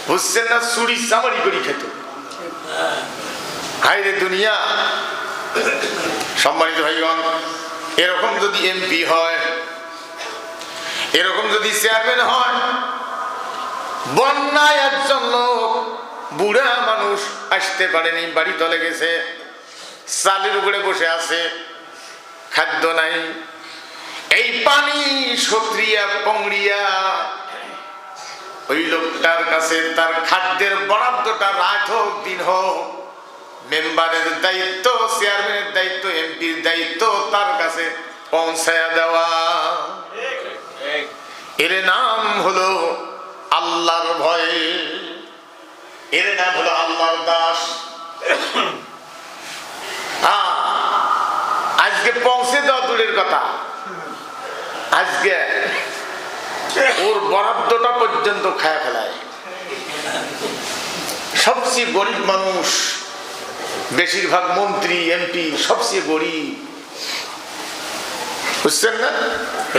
বুঝছেন না? চুরি চামারি করি খেত। হায়রে দুনিয়া। সম্মানিত ভাইগণ, এরকম যদি এমপি হয়, এরকম যদি চেয়ারম্যান হয়, বন্যায় একজন লোক বুড়া মানুষ আসতে পারেনি, বাড়ি তলে গেছে, চালের উপরে বসে আছে, খাদ্য নাই, এই পানি সত্রিয়া পংড়িয়া ওই লোকটার কাছে তার খাদ্যের বরাদ্দটা রাত হোক দিন হোক, মেম্বারের দায়িত্ব, চেয়ারম্যানের দায়িত্ব, এমপির দায়িত্ব তার কাছে পৌঁছায়া দেওয়া। এর নাম হলো আল্লাহর ভয়, এর নাম হলো আল্লাহর দাস। আজকে পৌঁছে দেওয়া দূরের কথা, আজকে ওর বরাদ্দটা পর্যন্ত খায়া ফেলায়। সবচেয়ে গরিব মানুষ, বেশিরভাগ মন্ত্রী এমপি সবচেয়ে গরিব। বুঝছেন না?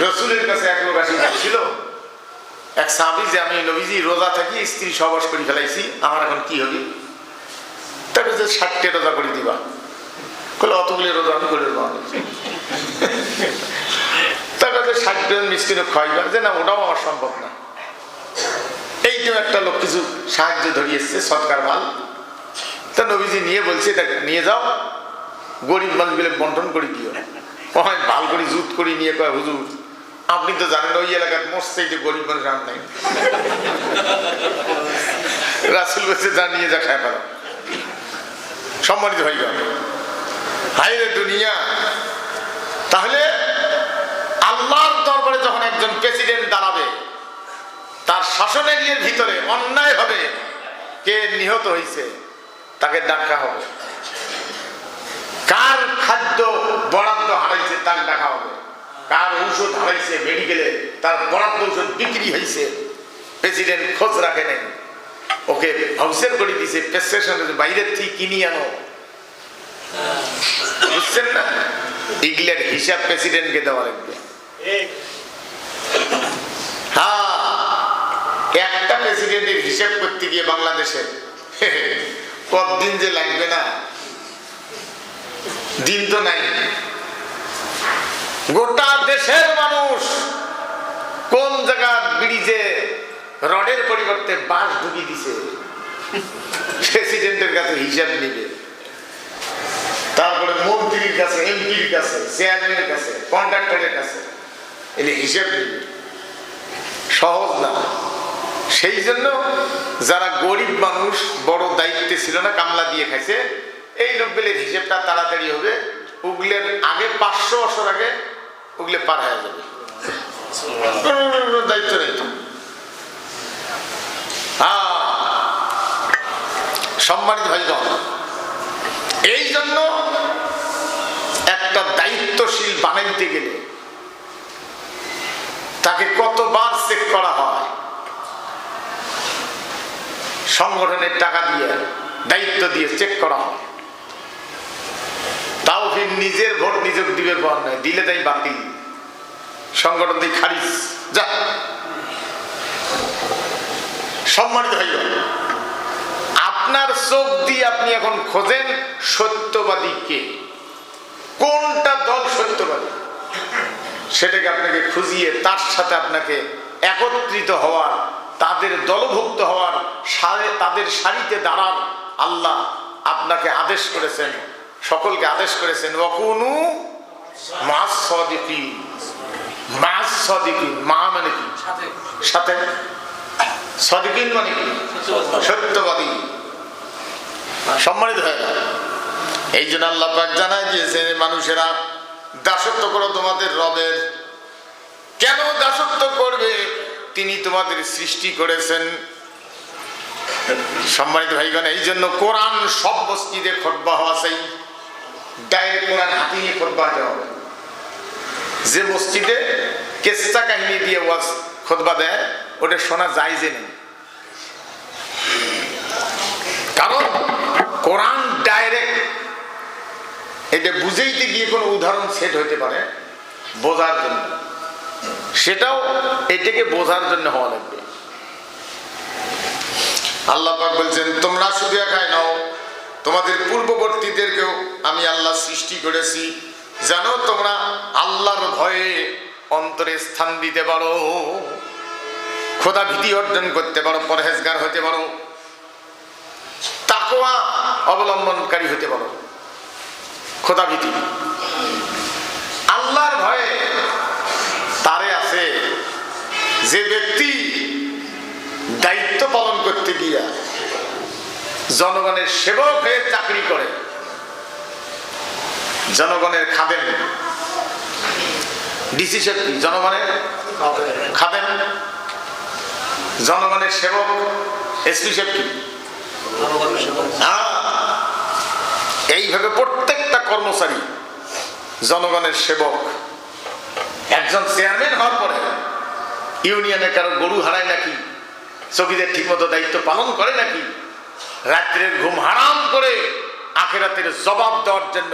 রসুলের কাছে এক লোক আসি ছিল, এক সাহাবী, যে আমি নবীজি রোজা থাকি, স্ত্রী সহবাস করে ফেলাইছি, আমার এখন কি হবে? তাকে যে 60টা রোজা করে দিবা। বলে অতগুলি রোজা আমি করে দেবো। তার কাছে 60 জন মিষ্টিনে খাইবা, যে না ওটাও আমার সম্ভব না। এইটাও একটা লোক কিছু সাহায্য ধরিয়ে এসছে, সৎকার মাল। তা নবীজি নিয়ে বলছে, এটা নিয়ে যাও, গরিব মানুষগুলো বন্টন করে দিও। হয় ভাল করে জুত করে নিয়ে কয়, হুজুর আপনি তো জানেন ওই এলাকার মস্ত এই যে গরিব মানুষ আর নাই। রাসূল বলছে, যা নিয়ে যা খায় পারো। সম্মানিত ভাইগণ, হায়রে দুনিয়া। তাহলে আল্লাহর দরবারে যখন একজন প্রেসিডেন্ট দাঁড়াবে, তার শাসনের ভিতরে অন্যায় ভাবে কে নিহত হয়েছে তাকে ডাকা হবে, কার খাদ্য বরাদ্দ হারাইছে তাকে ডাকা হবে, কার ঔষধ হারাইছে মেডিকেলে তার বরাদ্দ ঔষধ বিক্রি হয়েছে, প্রেসিডেন্ট খোঁজ রাখে নেই, ওকে ভাউচার করে দিছে, প্রেসক্রিপশন বাইরের থেকে কিনি আনো। বুঝছেন না? এগুলার হিসাব প্রেসিডেন্টকে দেওয়া লাগবে। হ্যাঁ, একটা প্রেসিডেন্টের হিসাব করতে গিয়ে বাংলাদেশে কতদিন যে লাগবে না, দিন তো নাই। গোটা দেশের মানুষ কোন জায়গা ব্রিজে রডের পরিবর্তে বাঁশ ঢুকিয়ে দিছে, প্রেসিডেন্টের কাছে হিসাব নিবে, তারপরে মন্ত্রীর কাছে, এমপির কাছে, চেয়ারম্যানের কাছে, কন্ট্রাক্টরের কাছে এলে হিসাব নিবে। সহজ না। সেই জন্য যারা গরিব মানুষ, বড় দায়িত্বে ছিল না, কামলা দিয়ে খাইছে, এই লোকগুলির হিসেবটা তাড়াতাড়ি হবে। উগলের আগে 500 বছর আগে উগলে পার হয়ে যাবে, দায়িত্ব নেই। সম্মানিত ভাইগণ, এই জন্য একটা দায়িত্বশীল বানাইতে গেলে তাকে কতবার চেক করা হয়। সংগঠনের টাকা দিয়ে, দায়িত্ব দিয়ে চেক করা হয়। তাও ফির নিজের ভোট নিজের দিবের পর নয়, দিলে তাই বাতিল, সংগঠন দিয়ে খারিজ। যা সম্মানিত ভাইগণ, আপনার চোখ দিয়ে আপনি এখন খোঁজেন সত্যবাদী কে, কোনটা দল সত্যবাদী, সেটাকে আপনাকে খুঁজিয়ে তার সাথে আপনাকে একত্রিত হওয়ার, তাদের দলভুক্ত হওয়ার, তাদের সারিতে দাঁড়ান। আল্লাহ আপনাকে আদেশ করেছেন, সকলকে আদেশ করেছেন, ওয়াকুনু মাস সাদিকিন। মাস সাদিকিন মা মানে কি? সাথে। সাদিকিন মানে কি? সত্যবাদী। সম্মানিত হয়। এই জন্য আল্লাহ পাক জানায় দিয়েছেন, মানুষেরা দাসত্ব করো তোমাদের রবের। কেন দাসত্ব করবে? তিনি তোমাদের সৃষ্টি করেছেন। সম্মানিত ভাইগণ, এই জন্য কোরআন সব মসজিদে খুতবা হওয়া চাই, ডাইরেক্ট কোরআন হাতে নিয়ে খুতবা দেওয়া হবে। যে মসজিদে কেচ্চা কাহিনী দিয়ে ওয়াজ খুতবা দেয়, ওটা শোনা যায় যে নেই। কারণ কোরআন ডাইরেক্ট, এটা বুঝাইতে গিয়ে কোনো উদাহরণ সেট হইতে পারে বোঝার জন্য, সেটাও এটাকে বোঝার জন্য হওয়া লাগবে। আল্লাহ পাক বলছেন, তোমরা শুধু একাই নাও, তোমাদের পূর্ববর্তীদেরকেও আমি আল্লাহ সৃষ্টি করেছি, জানো তোমরা আল্লাহর ভয়ে অন্তরে স্থান দিতে পারো, খোদা ভীতি অর্জন করতে পারো, পরহেজগার হতে পারো, তাকওয়া অবলম্বনকারী হতে পারো। খোদা ভীতি, আল্লাহর ভয়ে তারে আছে যে ব্যক্তি দায়িত্ব পালন করতে গিয়া জনগণের সেবক হয়ে চাকরি করে, জনগণের খাদেম। ডিসি সাহেব কি? জনগণের খাদেম, জনগণের সেবক। এসপি সাহেব কি? এইভাবে প্রত্যেকটা কর্মচারী জনগণের সেবক। একজন চেয়ারম্যান হওয়ার পরে ইউনিয়নে কারো গরু হারায় নাকি, চকিদের ঠিকমতো দায়িত্ব পালন করে নাকি, রাত্রের ঘুম হারাম করে আখিরাতের জবাব দেওয়ার জন্য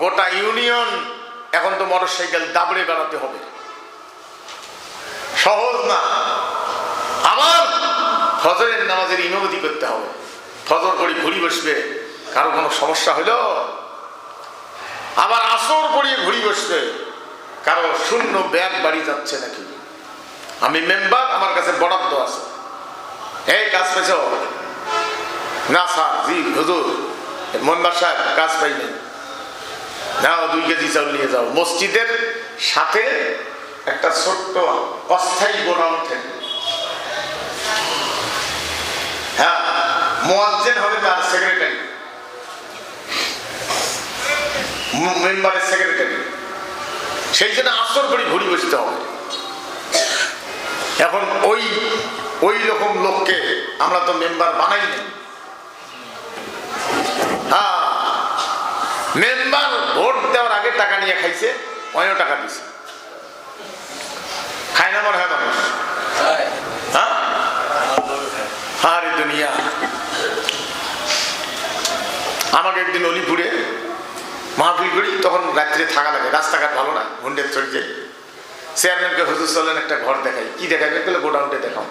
গোটা ইউনিয়ন এখন তো মোটরসাইকেল দাবড়ে বেড়াতে হবে, সহজ না। আবার ফজরের নামাজের ইমামতি করতে হবে, ফজর করে ঘুরি বসবে, কারো কোনো সমস্যা হইল। আবার আসর পড়িয়ে ঘুরি বসবে, কারো শূন্য ব্যাগ বাড়ি যাচ্ছে নাকি। আমি মেম্বার, আমার কাছে বরাদ্দ আছে, এই কাজ পেয়েছ না? স্যার, জি হুজুর, মেম্বার সাহেব কাজ পাইনি, নাও 2 কেজি চাউল নিয়ে যাও। মসজিদের সাথে একটা ছোট্ট অস্থায়ী গোডাউন থেকে, হ্যাঁ, মুয়াজ্জিন হবে তার সেক্রেটারি, মেম্বারের সেক্রেটারি। সেই জন্য আসর করে ঘুরি বসতে হবে। এখন ওই রকম লোককে আমরা তো মেম্বার বানাইনি। হ্যাঁ, মেম্বার ভোট দেওয়ার আগে টাকা নিয়ে খাইছে, অনেক টাকা দিছে, খায় না মনে হয় মানুষ? হ্যাঁ, আরে দুনিয়া। আমাকে একদিন অলিপুরে মাহফিল করি, তখন রাত্রে থাকা লাগে, রাস্তাঘাট ভালো না, হুন্ডের চড়ে যাই। চেয়ারম্যানকে হুজুর চলেন একটা ঘর দেখাই। কি দেখাবে? বলে গোডাউনটা দেখাও।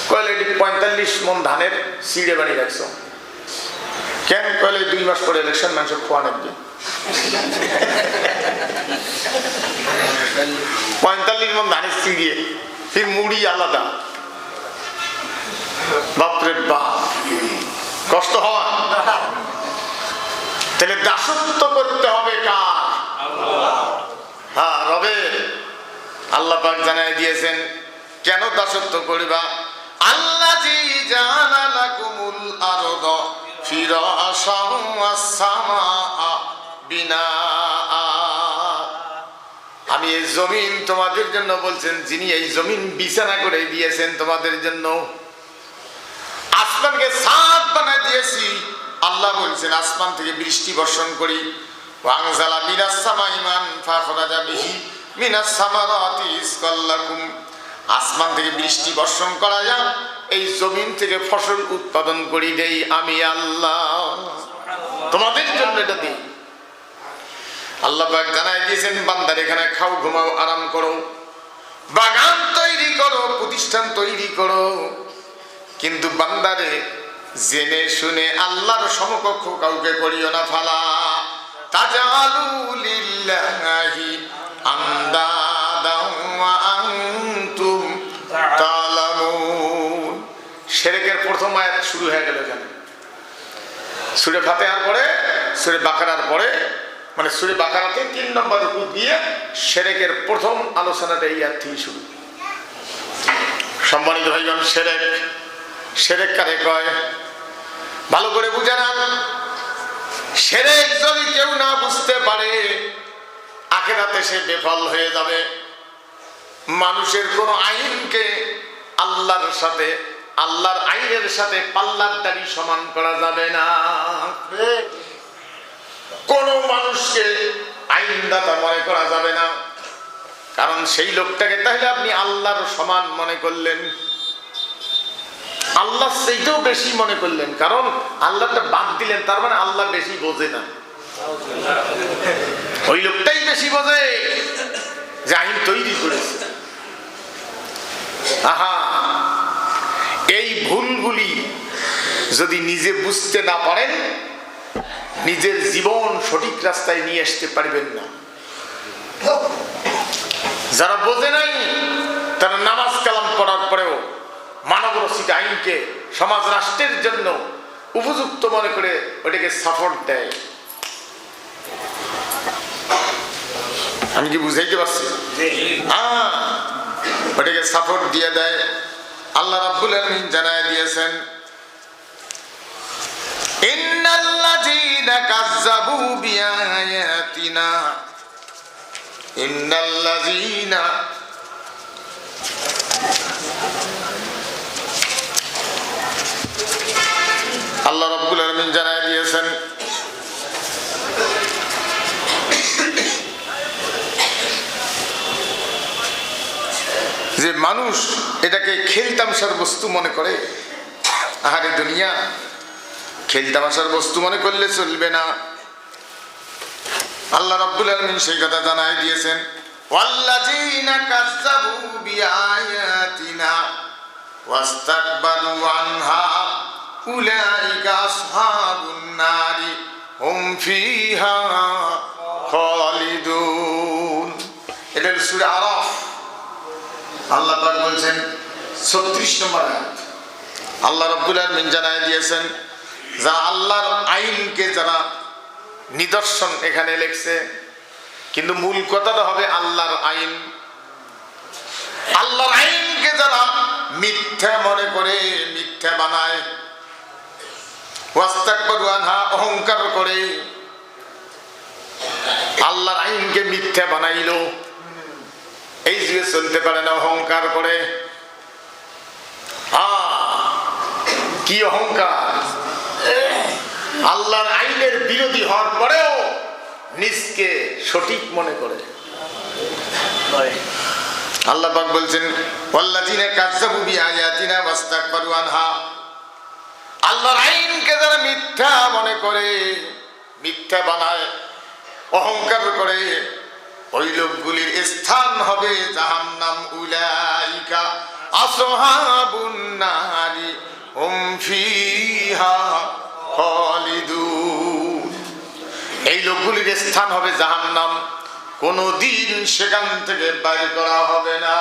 কইলে এটি 45 মন ধানের সিঁড়ে বানিয়ে রাখছো। কেন কলে 2 মাস পরে ইলেকশন মানুষ খোয়া নাকবে 45 মন ধানের চিড়িয়ে ফির মুড়ি আলাদা বাপরে বাপ কষ্ট হয় তাহলে দাসত্ব করতে হবে কার হ্যাঁ রবে আল্লাহ পাক জানাই দিয়েছেন কেন দাসত্ব করিবা আল্লাযী জাআলা লাকুমুল আরদা ফিরাশান ওয়াস সামাআ বিনাআ আমি এই জমিন তোমাদের জন্য বলছেন যিনি এই জমিন বিছানা করে দিয়েছেন তোমাদের জন্য আসমানকে ছাদ বানায় দিয়েছি আল্লাহ বলছেন আসমান থেকে বৃষ্টি বর্ষণ করি ওয়ানজালা মিনাস সামাই মান ফাখরাজা বিহি মিনাস সামারাতি ইসকাল্লাকুম আসমান থেকে বৃষ্টি বর্ষণ করা যায় এই জমিন থেকে ফসল উৎপাদন করি দেই আমি আল্লাহ তোমাদের জন্য এটা দিই আল্লাহ পাক জানাই দিয়েছেন বান্দার এখানে খাও ঘুমাও আরাম করো বাগান তৈরি করো প্রতিষ্ঠান তৈরি করো কিন্তু বান্দারে জেনে শুনে আল্লাহর সমকক্ষ কাউকে করিও না ফালা তাজালু লিল্লাহি আন্দাদা ওয়া আনতুম তালামুন শিরকের প্রথম আয়াত শুরু হয়ে গেল এখানে সূরা ফাতিহার পরে সূরা বাকারার পরে মানে সূরা বাকারাতে 3 নম্বর রুকু দিয়ে শিরকের প্রথম আলোচনাটা এই আয়াত থেকে শুরু সম্মানিত ভাইগণ শিরক কারে কয় ভালো করে বুঝে নেন শিরক যদি কেউ না বুঝতে পারে আখিরাতে সে বিফল হয়ে যাবে মানুষের কোন আইনকে আল্লাহর সাথে আল্লাহর আইনের সাথে পাল্লার দাড়ি সমান করা যাবে না কোন মানুষকে আইনদাতা মনে করা যাবে না কারণ সেই লোকটাকে তাহলে আপনি আল্লাহর সমান মনে করলেন আল্লাহ সেইটাও বেশি মনে করলেন কারণ আল্লাহটা বাদ দিলেন তার মানে আল্লাহ বেশি বোঝে না ওই লোকটাই বেশি বোঝে যে আইন তৈরি করেছে আহা এই ভুলগুলি যদি নিজে বুঝতে না পারেন নিজের জীবন সঠিক রাস্তায় নিয়ে আসতে পারবেন না যারা বোঝে নাই তারা নামাজ কালাম পড়ার পরেও মানব রচিত আইনকে সমাজ রাষ্ট্রের জন্য উপযুক্ত মনে করে ওটাকে সাপোর্ট দেয় আমি কি বুঝাইতে পারছি ওটাকে সাপোর্ট দিয়ে দেয় আল্লাহ রাব্বুল আলামিন জানায় দিয়েছেন ইন্নাল্লাযীনা কাযযাবু বিআয়াতিনা ইন্নাল্লাযীনা আল্লাহ রাব্বুল আলামিন জানায় দিয়েছেন যে মানুষ এটাকে খেলতামশার বস্তু মনে করে আহারে দুনিয়া খেলতামশার বস্তু মনে করলে চলবে না আল্লাহ রাব্বুল আলামিন সেই কথা জানায় দিয়েছেন ওয়াল্লাযীনা কাযযাবু বিআয়াতিনা ওয়াস্তাকবারু আনহা উলাইকা আসহাবুন নারি হুম ফিহা খালিদুন এটা সূরা আরাফ আল্লাহ পাক বলেন 36 নম্বর আয়াত আল্লাহ রাব্বুল আলামিন জানায় দিয়েছেন যা আল্লাহর আইনকে যারা নিদর্শন এখানে লেখছে কিন্তু মূল কথাটা হবে আল্লাহর আইন আল্লাহর আইনকে যারা মিথ্যা মনে করে মিথ্যা বানায় ওয়াস্তাকবারু আনহা অহংকার করে আল্লাহর আইনকে মিথ্যা বানাইলো এই যুগে চলতে পারে না অহংকার করে কি অহংকার আল্লাহর আইনের বিরোধী হওয়ার পরেও নিজকে সঠিক মনে করে আল্লাহ পাক বলছেন ওয়াল্লাযীনা কাযযাবু বিআয়াতিনা ওয়াস্তাকবারু আনহা আল্লাহর আইনকে যারা মিথ্যা মনে করে মিথ্যা বানায় অহংকার করে ওই লোকগুলির স্থান হবে জাহান্নাম উলাইকা আসহাবুন নারি হুম ফিহা খালিদুন লোকগুলির স্থান হবে জাহান্নাম, কোনদিন সেখান থেকে বাইর করা হবে না।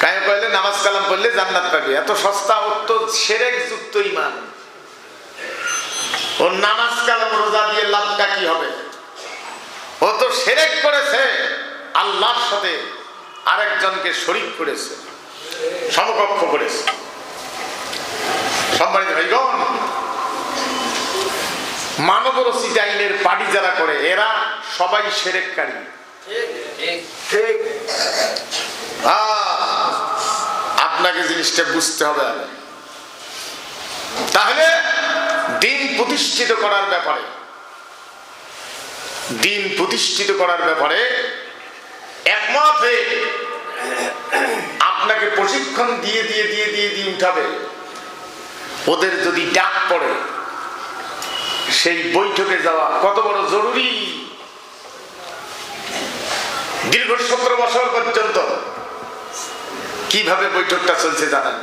কায়ে কইলে নামাজ কালাম পড়লে জান্নাত পাবে, এত সস্তা? ওর তো শিরক যুক্ত ঈমান। ও নামাজ কালাম রোজা দিয়ে লাভটা কি হবে? ও তো শিরক করেছে, আল্লাহর সাথে আরেকজনকে শরীক করেছে, সমকক্ষ করেছে। সম্মানিত ভাইগণ, মানবরচিত আইনের পার্টি যারা করে এরা সবাই শিরককারী। ঠিক। আপনাকে জিনিসটা বুঝতে হবে। তাহলে দিন প্রতিষ্ঠিত করার ব্যাপারে, দিন প্রতিষ্ঠিত করার ব্যাপারে একমত হয়ে আপনাকে প্রশিক্ষণ দিয়ে দিয়ে দিয়ে দিয়ে দিয়ে উঠাবে। ওদের যদি ডাক পড়ে সেই বৈঠকে যাওয়া কত বড় জরুরি। দীর্ঘ 17 বছর পর্যন্ত কিভাবে বৈঠকটা চলছে জানেন?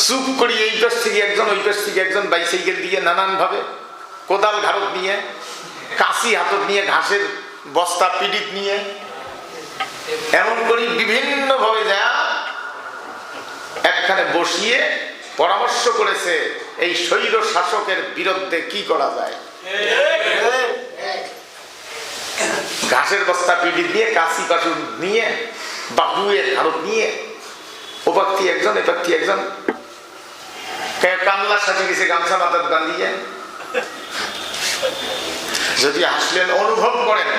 চুপ করি এই পাশ থেকে একজন, ওই পাশ থেকে একজন, বাইসাইকেল দিয়ে নানান ভাবে, কোদাল ঘাড়ত নিয়ে, কাশি হাতত নিয়ে, ঘাসের বস্তা পিডিত নিয়ে, এমন করি বিভিন্ন ভাবে যা একখানে বসিয়ে পরামর্শ করেছে এই স্বৈর শাসকের বিরুদ্ধে কি করা যায়। ঘাসের বস্তা পিডিত নিয়ে, কাশি কাশুর নিয়ে, বাহুয়ের ঘাড়ত নিয়ে, ও ব্যক্তি একজন, এ ব্যক্তি একজন, কামলার সাথে গেছে গামছা মাথার বাঁধিয়ে। যদি আসলেন অনুভব করেন,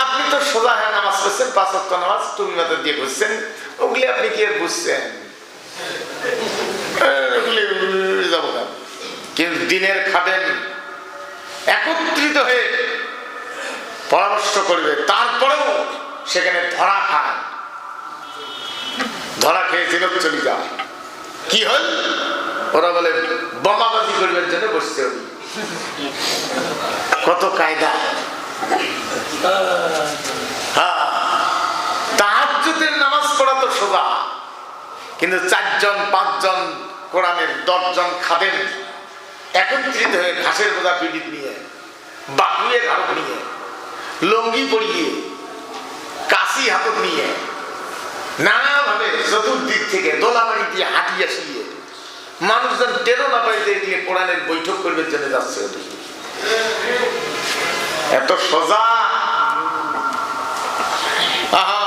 আপনি তো সোজা হ্যাঁ নামাজ পড়ছেন, 5 ওয়াক্ত নামাজ টুপি মাথা দিয়ে ঘুরছেন, ওগুলি আপনি কি আর বুঝছেন? কিন্তু দিনের খাদেম একত্রিত হয়ে পরামর্শ করবে, তারপরেও সেখানে ধরা খায়, ধরা খেয়ে জেলত চলে যায়। কি হল? ওরা বলে বোমাবাজি করবার জন্য বসতে হবে। কত কায়দা! তাহাজ্জুদের নামাজ পড়া তো সোজা, কিন্তু 4 জন 5 জন কোরআনের 10 জন খাদেম একত্রিত হয়ে ঘাসের বোঝা পিডিত নিয়ে, বাকুয়ে ঘাড় নিয়ে, লঙ্গি পরিয়ে, কাশি হাতত নিয়ে, নানাভাবে চতুর্দিক থেকে দোলাবাড়ি দিয়ে হাঁটিয়ে আসিয়ে মানুষজন টেরো না পাইতে দিয়ে কোরআনের বৈঠক করবার জন্য যাচ্ছে। এত সোজা? আহা,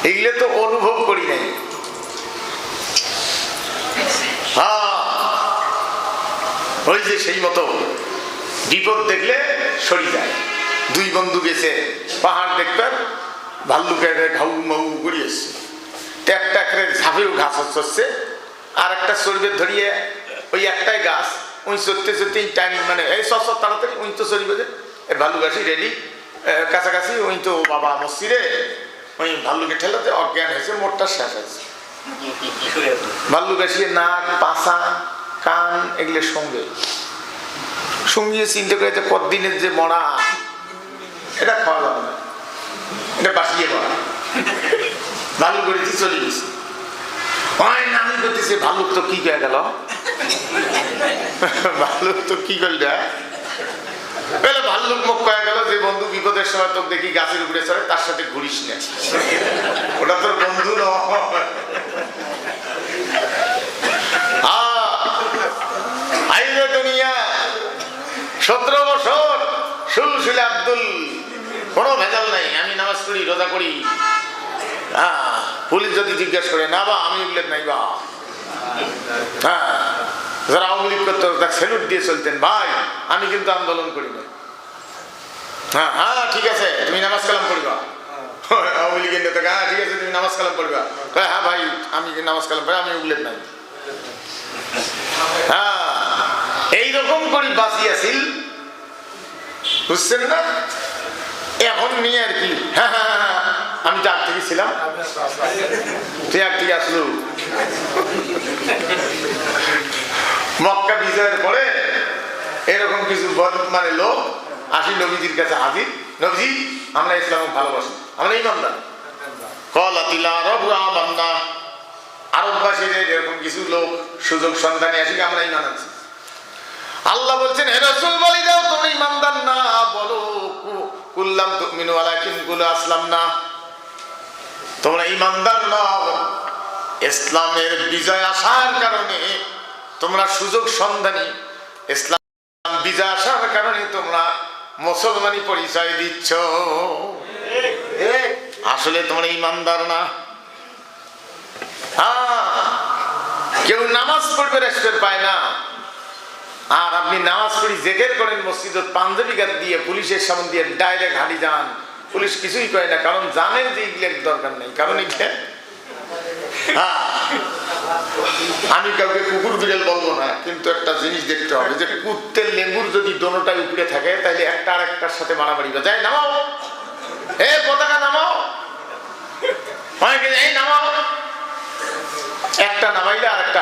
এগুলো তো অনুভব করি নাই। ওই যে সেই মতো বিপদ দেখলে সরি যায়। 2 বন্ধু গেছে পাহাড় দেখবেন, ভাল্লুকের ঘাউ মাউ করিয়েছে, একটা ঝাঁপেও ঘাস হচ্ছে, আর একটা চর্বে ধরিয়ে ওই একটাই গাছ, ওই চড়তে চড়তে টাইম মানে এই সব তাড়াতাড়ি ওই তো চড়িবে যে এর ভাল্লুক আসি রেডি কাছাকাছি, ওই তো বাবা মসজিদে ওই ভাল্লুকে ঠেলাতে অজ্ঞান হয়েছে, মোটটা শেষ হয়েছে। ভাল্লুক আসিয়ে নাক, পাশা, কান এগুলো সঙ্গে সঙ্গিয়ে চিন্তা করে কতদিনের যে মরা, এটা খাওয়া যাবে না, এটা বাসিয়ে মরা। ভাল্লুক করেছি চলে গেছি, নামি করতেছে ভাল্লুক তো কি হয়ে গেল, ভাল্লুক তো কি করল, ভাল্লুক মুখ কয়ে গেল যে বন্ধু বিপদের সময় তোকে দেখি গাছের উপরে চড়ে, তার সাথে ঘুরিস না, ওটা তোর বন্ধু নয়। 17 বছর সুলসুলে আব্দুল, কোনো ভেজাল নাই, আমি নামাজ পড়ি, রোজা করি। পুলিশ যদি জিজ্ঞেস করে, না বা আমি উল্লেখ নাই বা, হ্যাঁ যারা আওয়ামী লীগ করতো তাকে স্যালুট দিয়ে চলতেন, ভাই আমি কিন্তু আন্দোলন করি না। হ্যাঁ হ্যাঁ ঠিক আছে, তুমি নামাজ কালাম পড়বা। আওয়ামী লীগের নেতা, হ্যাঁ ঠিক আছে তুমি নামাজ কালাম পড়বা। হ্যাঁ ভাই আমি নামাজ কালাম পড়ি, আমি উল্লেখ নাই। হ্যাঁ এইরকম করে বাঁচিয়েছিল, বুঝছেন না? এখন নিয়ে আর কি, হ্যাঁ হ্যাঁ হ্যাঁ আমি তো আগ থেকে ছিলাম, তুই আগ থেকে আসলো। মক্কা বিজয়ের পরে এরকম কিছু মানে লোক আসি নবীজির কাছে হাজির, নবীজি আমরা ইসলাম ভালোবাসি, আমরা ইমানদার। কলাতিলা আরব আমান্না, আরববাসীদের এরকম কিছু লোক সুযোগ সন্ধানে আসি আমরা ঈমান আনছি। আল্লাহ বলছেন হে রাসূল বলে দাও তুমি ঈমানদার না, বলো কুল্লাম তুমিনু ওয়ালাকিন কুলু আসলামনা, তোমরা ঈমানদার নও, ইসলামের বিজয় আসার কারণে তোমরা সুযোগ সন্ধানী, ইসলাম বিজয় আসার কারণে তোমরা মুসলমানি পরিচয় দিচ্ছ, আসলে তোমরা ঈমানদার না। কেউ নামাজ পড়বে রেস্টের পায় না, আর আপনি নামাজ পড়ি জেকের করেন মসজিদত পাঞ্জাবি গাদ দিয়ে পুলিশের সামনে দিয়ে ডাইরেক্ট হাঁটি যান, পুলিশ কিছুই কয় না, কারণ জানেন যে ইগলের দরকার নেই, কারণ ইগলে আমি কাউকে কুকুর বিড়াল বলবো না, কিন্তু একটা জিনিস দেখতে হবে যে কুত্তের লেঙ্গুর যদি দোনোটাই উপরে থাকে তাহলে একটা আর একটার সাথে মারামারি যায়, নামাও এ পতাকা নামাও, অনেকে এই নামাও, একটা নামাইলে আর একটা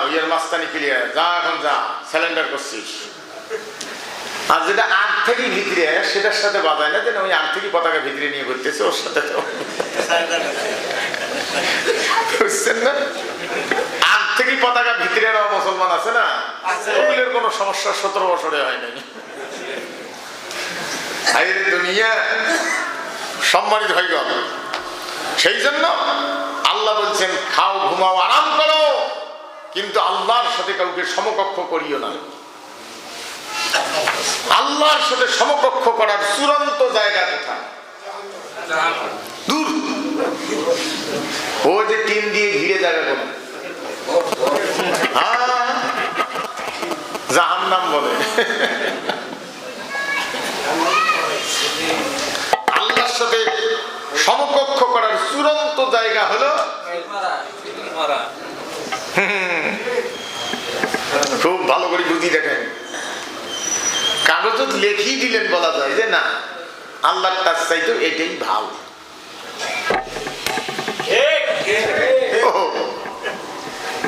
ওই এর মাস্তানি ক্লিয়ার, যা এখন যা স্যালেন্ডার করছিস। আর যেটা আগ থেকে ভিতরে সেটার সাথে বাজায় না, যে ওই আগ থেকে পতাকা ভিতরে নিয়ে ঘুরতেছে ওর সাথে, তো বুঝছেন না, আগ থেকে পতাকা ভিতরে মুসলমান আছে না, ওগুলোর কোনো সমস্যা 17 বছরে হয় নাই। দুনিয়া সম্মানিত হয়ে গেল। সেই জন্য আল্লাহ বলছেন খাও ঘুমাও আরাম করো, কিন্তু আল্লাহর সাথে কাউকে সমকক্ষ করিও না। আল্লাহর সাথে সমকক্ষ করার চূড়ান্ত জায়গা কোথায়? দূর, ও যে টিন দিয়ে ঘিরে জায়গা কোন জাহান্নাম বলে। আল্লাহর সাথে সমকক্ষ করার চূড়ান্ত জায়গা হলো, খুব ভালো করে বুঝি দেখেন, কাগজত লেখি দিলেন বলা যায় যে না আল্লাহর কাছ চাইতো এটাই ভালো,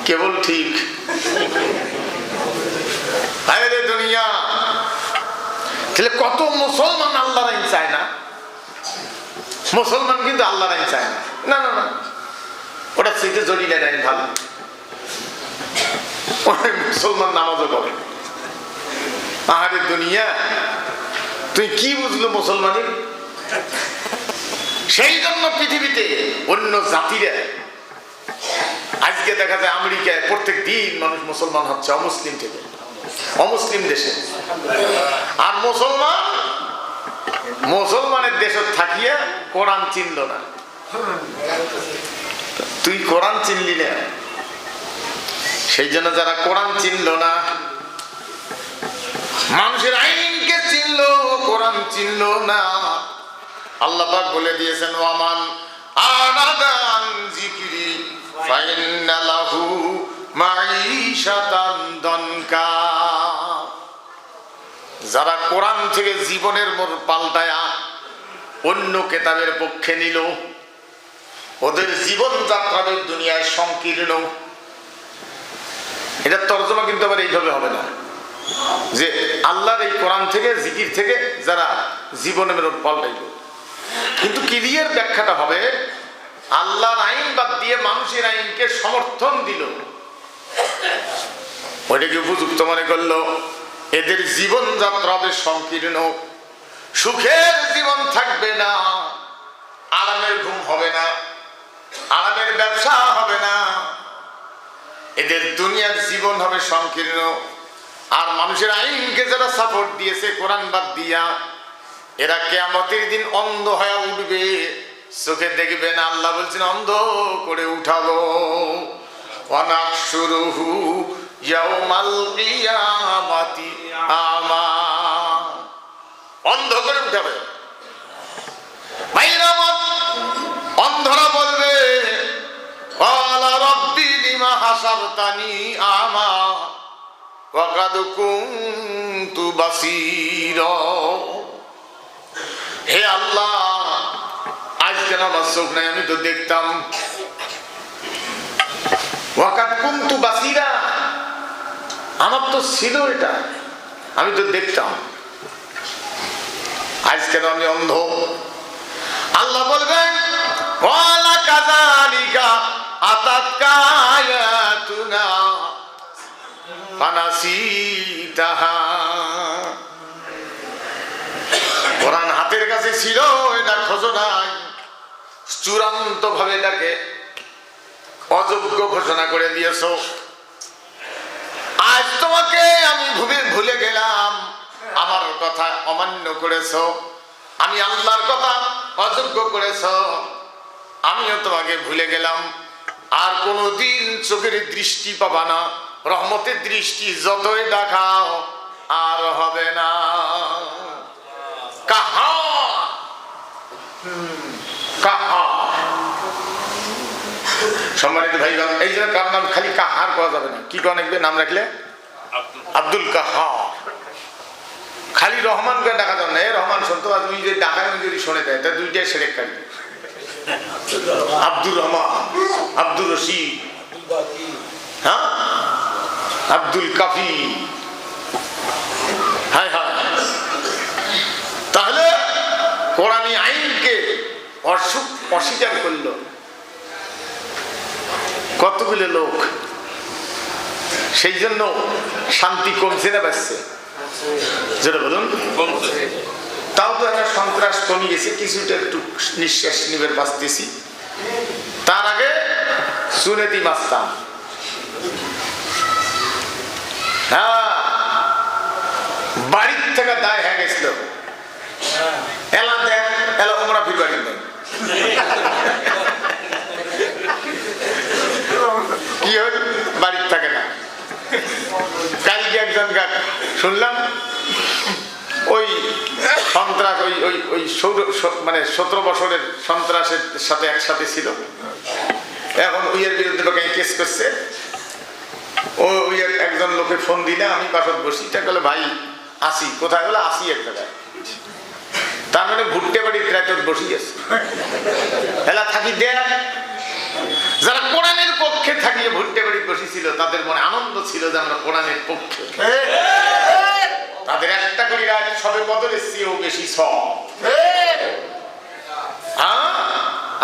কেবল ঠিক। দুনিয়া তাহলে কত মুসলমান আল্লাহর আইন চায় না, মুসলমান কিন্তু আল্লাহর আইন চায় না, না না না, ওটা চাইতে জড়িয়ে নেয় ভালো, মুসলমান নামাজও করে। আহারে দুনিয়া, তুই কি বুঝলো মুসলমানের? সেই জন্য পৃথিবীতে অন্য জাতিরা আজকে দেখা যায় আমেরিকায় প্রত্যেক দিন মানুষ মুসলমান হচ্ছে অমুসলিম থেকে, অমুসলিম দেশে। আর মুসলমানের দেশে থাকিয়া কোরআন চিনল না। তুই কোরআন চিনলি না, সেই জন্য যারা কোরআন চিনল না, মানুষের আইনকে চিনল, কোরআন চিনল না, আল্লাহ পাক বলে দিয়েছেন ওয়ামান আরাদান যিকরি ফাইন্না লাহু মাঈশাতান দনকা। যারা কোরআন থেকে জীবনের মোড় পাল্টায়া অন্য কিতাবের পক্ষে নিল, ওদের জীবন যাত্রা দুনিয়ায় সংকীর্ণ। এটা তর্জমা কিন্তু আবার এইভাবে হবে না যে আল্লাহর এই কোরআন থেকে জিকির থেকে যারা জীবনের মোড় পাল্টাইল, কিন্তু ক্লিয়ার ব্যাখ্যাটা হবে আল্লাহর আইন বাদ দিয়ে মানুষের আইনকে সমর্থন দিল, ওইটাকে উপযুক্ত মনে করলো, এদের জীবন যাত্রা হবে সংকীর্ণ, সুখের জীবন থাকবে না, আরামের ঘুম হবে না, আরামের ব্যবসা হবে না, এদের দুনিয়ার জীবন হবে সংকীর্ণ। আর মানুষের আইনকে যারা সাপোর্ট দিয়েছে কোরআন বাদ দিয়া, এরা কিয়ামতের দিন অন্ধ হয়ে উঠবে, চোখে দেখবে না। আল্লাহ বলছেন অন্ধ করে উঠাবো, ওয়ানাহশুরুহু ইয়াউমাল কিয়ামাতি আমা, অন্ধ করে উঠাবে। বাইরামত অন্ধরা বলবে ক্বালা রাব্বি লিমা হাসারতানি আমা ওয়া কাদ কুনতু বাসীরা। হে আল্লাহ, আজ কেন আমার চোখ নাই, আমি তো দেখতাম। ওয়া কাদ কুনতু বাসীরা, আমার তো ছিল এটা, আমি তো দেখতাম, আজ কেন আমি অন্ধ? আল্লাহ বলবেন ওয়ালা কাযালিকা আতাতকা আয়াতু ফানাসিতাহা। কোরআন হাতের কাছে ছিল, এটা খোঁজো নাই, চূড়ান্ত ভাবে এটাকে অযোগ্য ঘোষণা করে দিয়েছো। আজ তোমাকে আমি ভুলে গেলাম, আমার কথা অমান্য করেছো, আমি আল্লাহর কথা অযোগ্য করেছো, আমিও তোমাকে ভুলে গেলাম। আর কোনোদিন চোখের দৃষ্টি পাবা না, রহমতের দৃষ্টি যতই দেখাও আর হবে না। কাহা কাহা। সম্মানিত ভাই, এই জন্য কার নাম খালি কাহার পাওয়া যাবে না, কি কোন নাম রাখলে আব্দুল কাহার। খালি রহমানকে ডাকা যাবে না, এ রহমান শুনতো, আর তুমি যে ডাকায় যদি শুনে দেয় তা দুইটাই সেরেক কাটি। আব্দুর রহমান, আব্দুর রশিদ, হ্যাঁ, আব্দুল কাফি। হায় হায়। তাহলে কোরআনী আইনকে অস্বীকার করলো কতগুলো লোক। সেই জন্য শান্তি কমছে না বাড়ছে? যেটা বলুন, তাও তো একটা সন্ত্রাস কমে গেছে, কিছুটা একটু নিঃশ্বাস নিবে বাঁচতেছি। তার আগে সুনেতি মাস্তান, হ্যাঁ, বাড়ির থেকে দায় হয়ে গেছিল, এলা দেখ এলা ওমরা ফির বাড়ি নেই। কি হল, বাড়ির থাকে না। কালকে একজন শুনলাম ওই সন্ত্রাস, ওই মানে 17 বছরের সন্ত্রাসের সাথে একসাথে ছিল, এখন ওইয়ের বিরুদ্ধে কেস করছে। ওই একজন লোকে ফোন দিলে আমি বাসত বসি, তা বলে ভাই আসি, কোথায় বলে আসি এক জায়গায়। তার মানে ভুট্টে বাড়ির ট্রাক্টর বসি আছে, এলা থাকি দেখ। যারা কোরআনের পক্ষে থাকিয়ে ভুট্টে বাড়ি বসেছিল তাদের মনে আনন্দ ছিল যে আমরা কোরআনের পক্ষে। তাদের একটা করে সবে কদরের চেয়েও বেশি সব।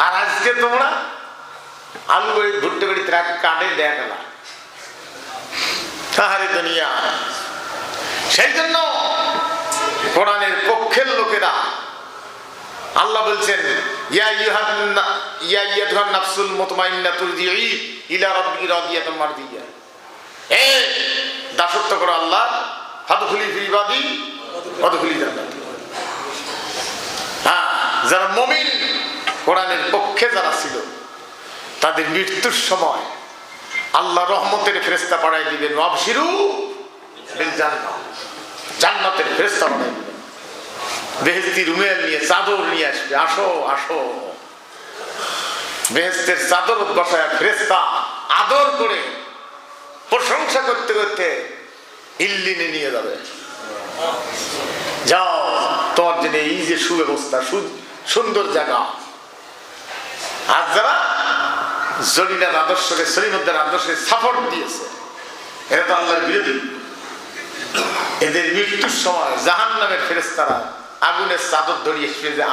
আর আজকে তোমরা আলু বাড়ি ভুট্টে বাড়ি কাটে দেখা সাহারে দুনিয়া। সেই জন্য কোরআনের পক্ষের লোকেরা, আল্লাহ বলছেন ইয়া আইয়ুহান নাফসুল মুতমাইন্নাহ তুরজিই ইলা রাব্বিকি রাদিয়াতাম মারদিয়া। এই দাসত্ব করো আল্লাহ, ফাদখুলি ফি ইবাদি ওয়াদখুলি জান্নাতি। হ্যাঁ, যারা মুমিন কোরআনের পক্ষে যারা ছিল তাদের মৃত্যুর সময় আল্লাহ রহমতের ফেরেশতা পাঠায় দিবেন, ওয়াবশিরু বিল জান্নাহ, জান্নাতের ফেরেশতা পাঠায় দিবেন। বেহেশতি রুমেল নিয়ে চাদর নিয়ে আসবে, আসো আসো। বেহেশতের চাদর বসায় ফেরেশতা আদর করে প্রশংসা করতে করতে ইল্লিনে নিয়ে যাবে। যাও, তোমার জন্য এই যে সুব্যবস্থা, সুন্দর জায়গা। আর যারা জলিলার আদর্শকে, সলিমুদ্দের আদর্শকে সাপোর্ট দিয়েছে, এরা তো আল্লাহর বিরোধী। এদের মৃত্যুর সময় জাহান্নামের ফেরেশতারা আগুনের চাদর ধরিয়ে শুয়ে যে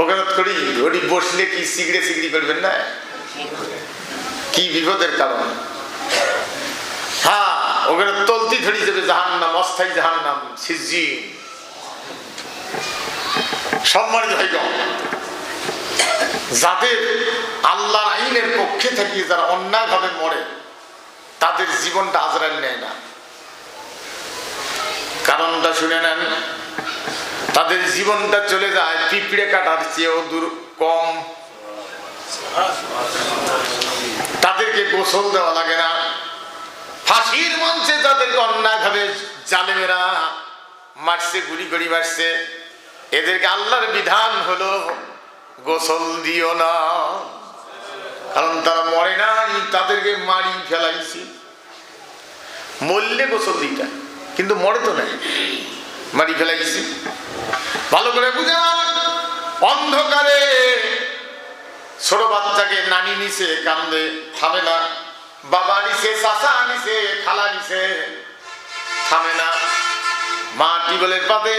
ওকালত করি, ওটি বসলে কি সিগড়ে সিগড়ি করবেন না? কি বিপদের কারণ। হ্যাঁ, ওখানে তলতি ধরি যাবে জাহান্নাম, অস্থায়ী জাহান্নাম, সিজ্জিন। সম্মানিত ভাইগণ, যাদের আল্লাহর আইনের পক্ষে থেকে যারা অন্যায় ভাবে মরে তাদের জীবনটা আজরাইল নেয় না। কারণটা শুনে নেন, তাদের জীবনটা চলে যায় পিঁপড়ে কাটার চেয়েও দূর কম। তাদেরকে গোসল দেওয়া লাগে না। ফাঁসির মঞ্চে যাদেরকে অন্যায় ভাবে জালেমেরা মারছে, গুলি করে মারছে, এদেরকে আল্লাহর বিধান হলো গোসল দিও না, কারণ তারা মরে নাই, তাদেরকে মারি ফেলাইছি। মরলে গোসল দিটা, কিন্তু মরে তো নাই, মারি ফেলাইছি। ভালো করে বুঝান, অন্ধকারে ছোট বাচ্চাকে নানি নিছে, কান্দে, থামে না। বাবা নিছে, চাচা নিছে, খালা নিছে, থামে না। মা টিউবওয়েলের পাতে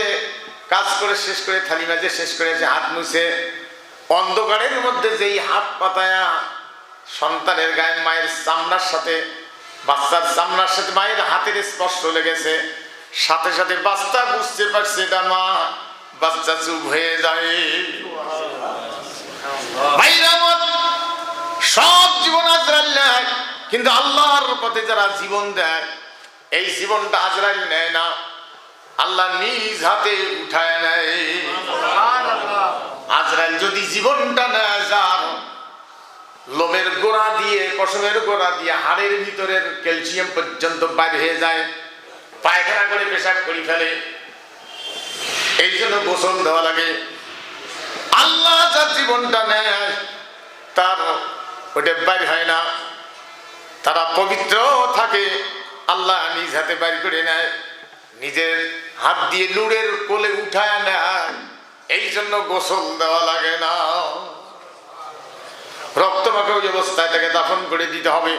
কাজ করে শেষ করে, থালি মাঝে শেষ করে হাত মুছে অন্ধকারের মধ্যে যেই হাত পাতায়া সন্তানের গায়ে মায়ের চামড়ার সাথে, বাচ্চার চামড়ার সাথে মায়ের হাতের স্পর্শ লেগেছে, সাথে সাথে বাচ্চা বুঝতে পারছে এটা মা, বাচ্চা চুপ হয়ে যায়। ভাইরা আমার, সব জীবন আজরাইল নেয়, কিন্তু আল্লাহর পথে যারা জীবন দেয়, এই জীবনটা আজরাইল নেয় না, আল্লাহ নিজ হাতে উঠায় নেয়। আজরাইল যদি জীবনটা নেয়, যার লোমের গোড়া দিয়ে, পশমের গোড়া দিয়ে হাড়ের ভিতরের ক্যালসিয়াম পর্যন্ত বাইরে হয়ে যায়, পায়খানা করে পেশাব করে ফেলে, এই জন্য গোসল দেওয়া লাগে। আল্লাহ যার জীবনটা নেয়, তার ওটা বাইর হয় না, তারা পবিত্র থাকে, আল্লাহ নিজ হাতে বাইর করে নেয়, নিজের হাত দিয়ে নূরের কোলে উঠায় নেয়, এই জন্য গোসল দেওয়া লাগে না। রক্তমাখা ওই অবস্থায় তাকে দাফন করে দিতে হবে।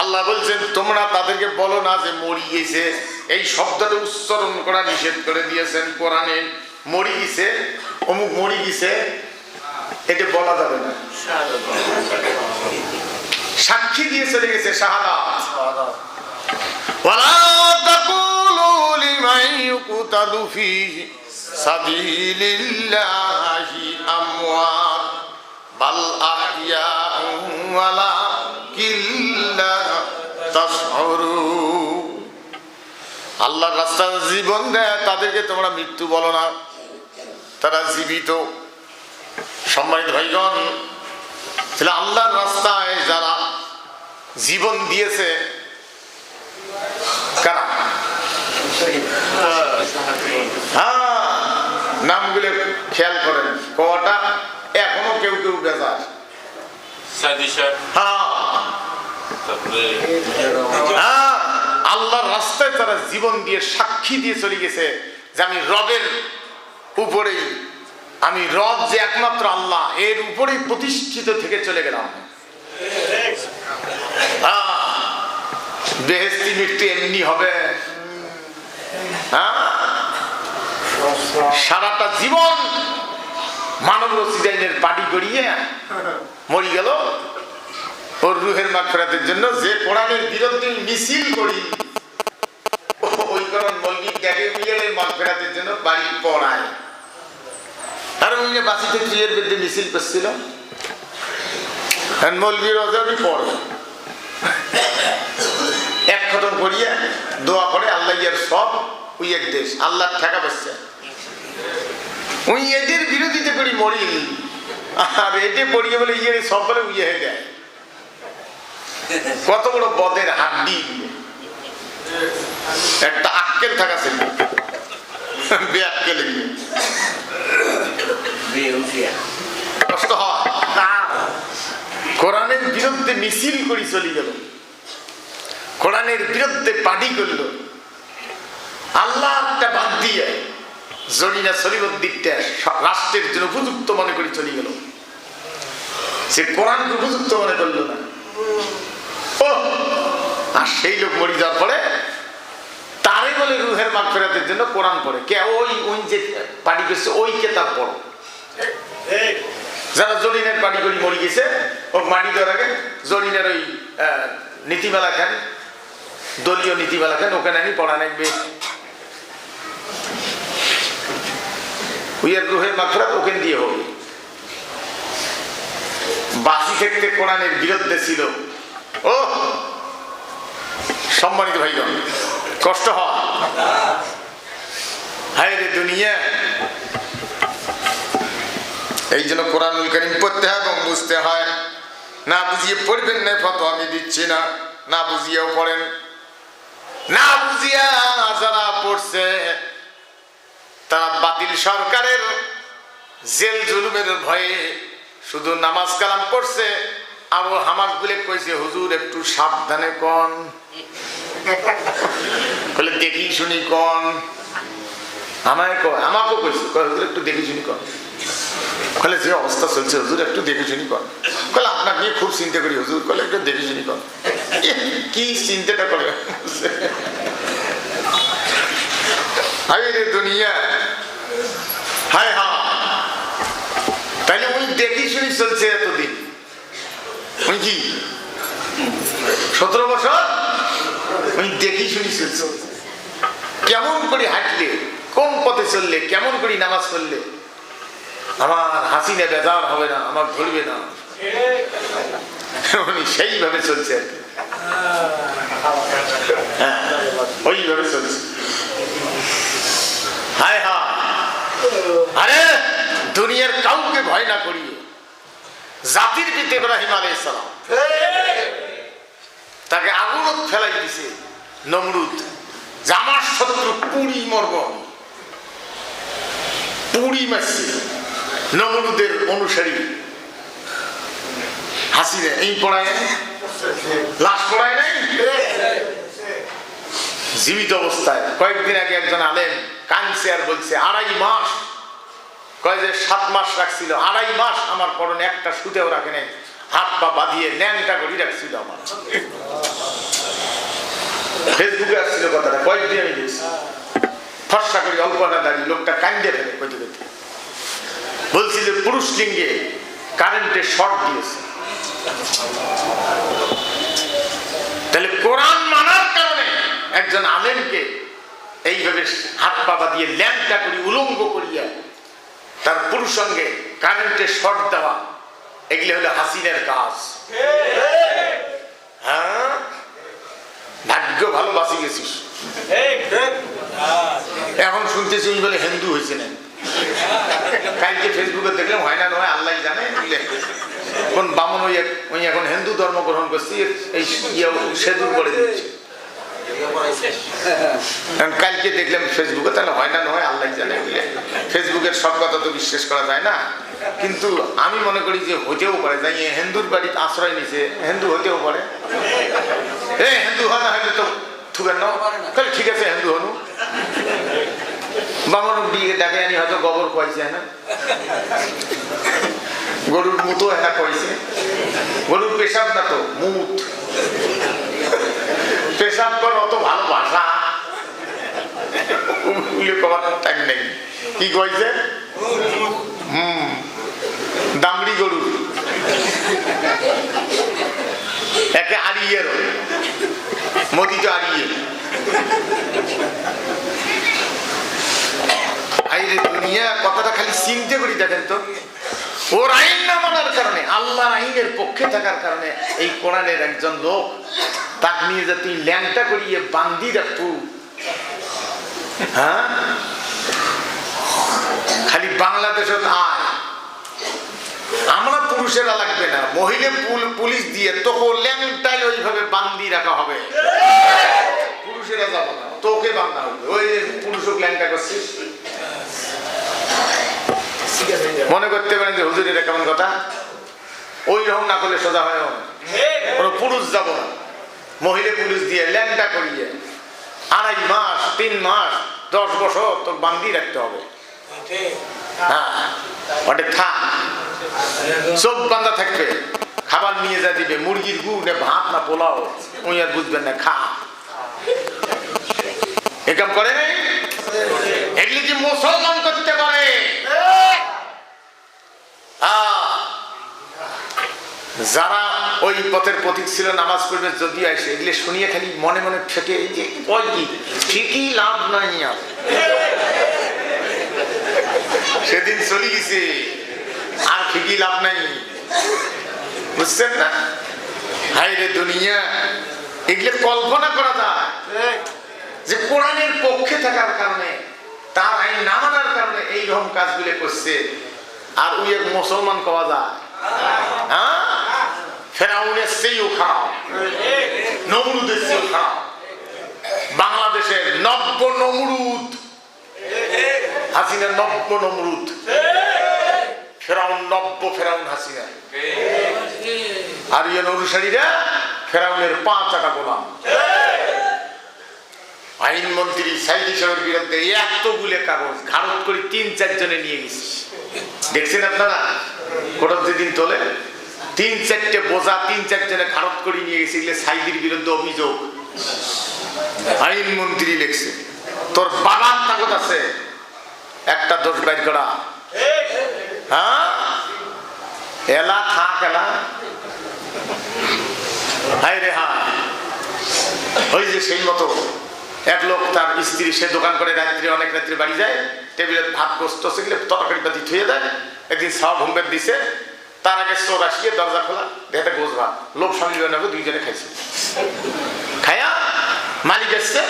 আল্লাহ বলছেন তোমরা তাদেরকে বলো না যে মরি গেছে, এই শব্দটা উচ্চারণ করা নিষেধ করে দিয়েছেন কোরআনে। মরি গেছে, অমুক মরি গেছে, এটা বলা যাবে না। সাক্ষী দিয়ে চলে গেছে, শাহাদাত। ওয়ালা তাকুলু লিমান ইউকতালু ফি সাবিলিল্লাহি আমওয়াত বাল আহইয়াউ ওয়ালাকিল্লা তাশউরুন। আল্লাহর রাস্তায় জীবন দেয় তাদেরকে তোমরা মৃত্যু বলো না, তারা জীবিত। সম্মানিত ভাইগণ, আল্লাহর রাস্তায় যারা জীবন দিয়েছে কারা? হ্যাঁ, নামগুলো খেয়াল করেন, কটা এখনো কেউ কেউ বেজার। হ্যাঁ, আল্লাহর রাস্তায় তারা জীবন দিয়ে সাক্ষী দিয়ে চলে গেছে যে আমি রবের উপরেই, আমি রব যে একমাত্র আল্লাহ, এর উপরেই প্রতিষ্ঠিত থেকে চলে গেলাম। বেহেশতি মৃত্যু এমনি হবে? সারাটা জীবন মানব রসিদাইনের পার্টি করিয়ে মরি গেল। ওর রুহের মাগফিরাতের জন্য যে কোরআনের বিরুদ্ধে মিছিল করি, ওই কোরআন মৌলিক ত্যাগের মিলের মাগফিরাতের জন্য বাড়ি পড়ায়। আর ওই যে বাসিতে ট্রিয়ের বিরুদ্ধে মিছিল করছিল, মৌলবী রোজাবি পড়ে এক খতম করিয়ে দোয়া করে আল্লাহ ইয়ার সব ওই এক দেশ আল্লাহ ঠেকা বসছে, ওই এদের বিরোধিতা করি মরি, আর এটে পড়িয়ে বলে ইয়ে সব বলে উইয়ে হয়ে যায়। কত বড় বদের হাড্ডি, একটা আক্কেল থাকা ছিল, বেআক্কেলে গিয়ে কষ্ট হয়। কোরআনের বিরুদ্ধে মিছিল করি চলে গেল, কোরআনের বিরুদ্ধে পার্টি করল, আল্লাহটা বাদ দিয়ে জরিনা শরীফের দিকটা রাষ্ট্রের জন্য উপযুক্ত মনে করে চলে গেল। সে কোরআনকে উপযুক্ত মনে করল না। ও আর সেই লোক মরে যাওয়ার পরে তারে বলে রুহের মাগফিরাতের জন্য কোরআন পড়ে। কে? ওই ওই যে পার্টি করছে ওই কেতাব পড়ো। যারা জরিনের পার্টি করে মরে গেছে, ও মাটি দেওয়ার আগে জরিনের ওই নীতিমালা খান, দলীয় নীতিমালা খান, ওখানে আমি পড়া নাকবে। ওই রুহের মাগফিরাত ওখান দিয়ে হবে। বাসি থাকতে কোরআনের বিরুদ্ধে ছিল। ও সম্মানিত ভাইগণ, কষ্ট হয়। হায় রে দুনিয়া, এই জন্য কোরআনুল কারীম পড়তে হয় এবং বুঝতে হয়। না বুঝিয়ে পড়বেন না, ফতোয়া আমি দিচ্ছি না, না বুঝিয়েও পড়েন। না বুঝিয়া যারা পড়ছে তারা বাতিল সরকারের জেল জুলুমের ভয়ে শুধু নামাজ কালাম পড়ছে, আর ও হামাক গুলে কইছে হুজুর একটু সাবধানে কন, বলে দেখি শুনি কন। আমায় কয়, আমাকেও কইছে হুজুর একটু দেখি শুনি কন। বলে যে অবস্থা চলছে হুজুর একটু দেখে শুনি কন। বলে আপনাকে নিয়ে খুব চিন্তা করি হুজুর, বলে একটু দেখে শুনি কন। কি চিন্তাটা করে হায় রে দুনিয়া, হায় হা। দেখি শুনি চলছে এতদিন, উনি কি 17 বছর উনি দেখি শুনি চলছে। কেমন করে হাঁটলে, কোন পথে চললে, কেমন করে নামাজ পড়লে আমার হাসিনা বেজার হবে না, আমার ধরবে না, উনি সেইভাবে চলছে আর কি। হ্যাঁ, ওইভাবে চলছে। হায় হায়, আরে দুনিয়ার কাউকে ভয় না করিয়ে জাতির পিতা ইব্রাহিম আলাইহিস সালাম তাকে আগুনত ফেলাই দিছে নমরুদ, যে আমার শত্রু পুরি মরব, পুরি মারছে নমরুদের অনুসারী হাসিনা। এই পড়ায় লাশ পড়ায় নাই জীবিত অবস্থায়। কয়েকদিন আগে একজন আলেম কানছে আর বলছে 2.5 মাস, কয় যে 7 মাস রাখছিল, 2.5 মাস আমার পরনে একটা সুতেও রাখে নাই, হাত পা বাঁধিয়ে ন্যাংটা করে রাখছিল আমার। ফেসবুকে আসছিল কথাটা, কয়েকদিন আমি দেখছি। ফর্সা করে অল্পনা দাঁড়িয়ে লোকটা কান্দে ফেলে কইতে কইতে বলছি যে পুরুষ লিঙ্গে কারেন্টের শর্ট দিয়েছে। তাহলে কোরআন মানার কারণে একজন আলেমকে এইভাবে হাত পা বাঁধিয়ে ল্যাংটা করি উলঙ্গ করিয়া তার পুরুষঙ্গে কারেন্টের শর্ট দেওয়া, এগুলি হলো হাসিনের কাজ। হ্যাঁ, ভাগ্য ভালো বাঁচি গেছিস। এখন শুনতেছি ওই বলে হিন্দু হয়েছে না। কালকে ফেসবুকে দেখলাম, হয় না নয় আল্লাহ জানে, কোন বামন ওই এখন হিন্দু ধর্ম গ্রহণ করছি, এই সেদুর করে দিচ্ছে। কালকে দেখলাম ফেসবুকে, তাহলে হয় না নয় আল্লাহ জানে। ফেসবুকের সব কথা তো বিশ্বাস করা যায় না, কিন্তু আমি মনে করি যে হতেও পারে, যাই হিন্দুর বাড়িতে আশ্রয় নিছে, হিন্দু হতেও পারে। হিন্দু হয় না হলে তো থুবেন না, তাহলে ঠিক আছে হিন্দু হনু। বামন বিয়ে দেখে আনি হয়তো গোবর খোয়াইছে না, গরুর মুতো হ্যাঁ খোয়াইছে, গরুর পেশাব না তো মুত, পেশাব কর অত ভালো ভাষা টাইম নেই। কি কইছে? দামড়ি গরু একে আড়িয়ে মোদি তো আড়িয়ে। দুনিয়া কথাটা খালি চিন্তা করি দেখেন তো, ওর আইন না মানার কারণে, আল্লাহর আইনের পক্ষে থাকার কারণে এই কোরআনের একজন লোক তাকে নিয়ে যে তুই ল্যাংটা করিয়ে বান্দি রাখবো। হ্যাঁ, খালি বাংলাদেশে আয়, আমরা পুরুষেরা লাগবে না, মহিলা পুলিশ দিয়ে তোকে ল্যাংটাই ওইভাবে বান্দি রাখা হবে, পুরুষেরা যাবো না, তোকে বান্ধা হবে। ওই যে পুরুষ ল্যাংটা করছিস, মনে করতে পারেন যে হুজুর এটা কেমন কথা, ওই রকম না করলে সোজা হয়। কোনো পুরুষ যাব না, মহিলা পুলিশ দিয়ে ল্যাংটা করিয়ে 2.5 মাস 3 মাস 10 বছর তোর বান্দি রাখতে হবে। হ্যাঁ, ওটা থাক, সব বান্ধা থাকবে, খাবার নিয়ে যা দিবে, মুরগির গু না ভাত না পোলাও, ওই আর বুঝবেন না, খা। এরকম করে নাই, এগুলি কি মুসলমান করতে পারে? যারা ওই পথের পথিক ছিল, নামাজ পড়বে যদি আসে, এগুলি শুনিয়ে খালি মনে মনে ফেটে, এই যে ওই কি ঠিকই লাভ নাই, আর সেদিন চলে গেছে, আর ঠিকই লাভ নাই, বুঝছেন না? হায় রে দুনিয়া, এগুলি কল্পনা করা যায় যে কোরআনের পক্ষে থাকার কারণে, তার আইন না মানার কারণে এইরকম কাজগুলো করছে। আর ওই এক মুসলমান পাওয়া যায়, হ্যাঁ, ফেরাউনের চেয়েও খারাপ, নমরুদের চেয়েও খারাপ। বাংলাদেশের নব্য নমরুদ হাসিনা, নব্য নমরুদ ফেরাউন, নব্য ফেরাউন হাসিনা। আর ইয়ে অনুসারীরা ফেরাউনের 5 আটা গোলাম। আইনমন্ত্রী সাইদি সাহেবের বিরুদ্ধে এতগুলো কাগজ ঘাড়ত করে 3-4 জনে নিয়ে গেছে, দেখছেন আপনারা? কোর্ট যেদিন তোলে 3-4টে বোঝা 3-4 জনে ঘাড়ত করে নিয়ে গেছে, এগুলো সাইদির বিরুদ্ধে অভিযোগ। আইনমন্ত্রী লিখছে, তোর বাবার কাগজ আছে একটা দোষ বাইর করা। হ্যাঁ, এলা থাক এলা হাই রে হা। ওই যে সেই মতো এক লোক তার স্ত্রী, সে দোকান করে রাত্রি, অনেক রাত্রি বাড়ি যায়, টেবিলে ভাত গোস্ত সেগুলো তরকারি পাতি থুয়ে দেয়। একদিন সাওয়া ঘুমবের দিছে, তার আগে চোর আসিয়ে দরজা খোলা, দেখে গোস ভাত, লোক স্বামী নেবে, দুইজনে খাইছে। খায়া মালিক এসছে,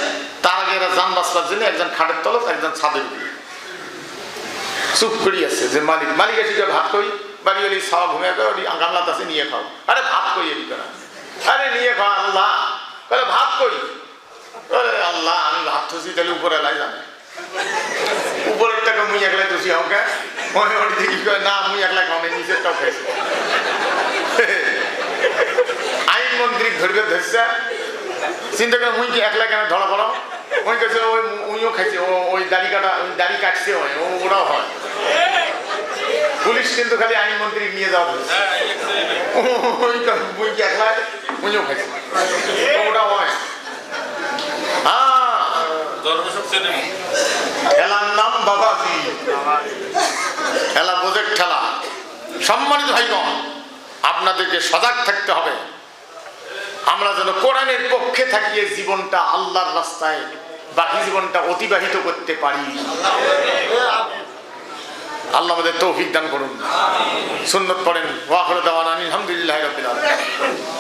তার আগে এরা যান বাঁচবার জন্য একজন খাটের তলত, একজন ছাদের উপরে চুপ করি আছে। যে মালিক এসে ভাত কই, বাড়ি গেলি সাওয়া ঘুমে গামলাতে আছে, নিয়ে খাও। আরে ভাত কই এলি করা, আরে নিয়ে খাও। আল্লাহ বলে ভাত কই, আল্লাহ আমি ভাত থুছি, তাহলে উপরে এলাই জানে, উপরের টাকা মুই একলাই থুছি আমাকে দেখি না, মুই একলাই খাও, নিচেরটাও খাইছে। আইনমন্ত্রী ধরবে ধরছে, চিন্তা করে মুই কি একলা কেন ধরা পড়ো, ওই কাছে ওই উইও খাইছে, ওই দাড়ি কাটা, ওই দাড়ি কাটছে, ওরাও হয়। পুলিশ কিন্তু খালি আইনমন্ত্রী নিয়ে যাওয়া ধরছে, মুই কি একলা, উইও খাইছে, ওটাও হয়। খেলার নাম বাবাজি, খেলা বোঝের খেলা। সম্মানিত ভাইগণ, আপনাদেরকে সজাগ থাকতে হবে, আমরা যেন কোরআনের পক্ষে থাকিয়ে জীবনটা আল্লাহর রাস্তায় বাকি জীবনটা অতিবাহিত করতে পারি। আল্লাহ আমাদের তৌফিক দান করুন। সুন্নত পড়েন। ওয়া আখিরু দাওয়ানা আলহামদুলিল্লাহি রাব্বিল আলামিন।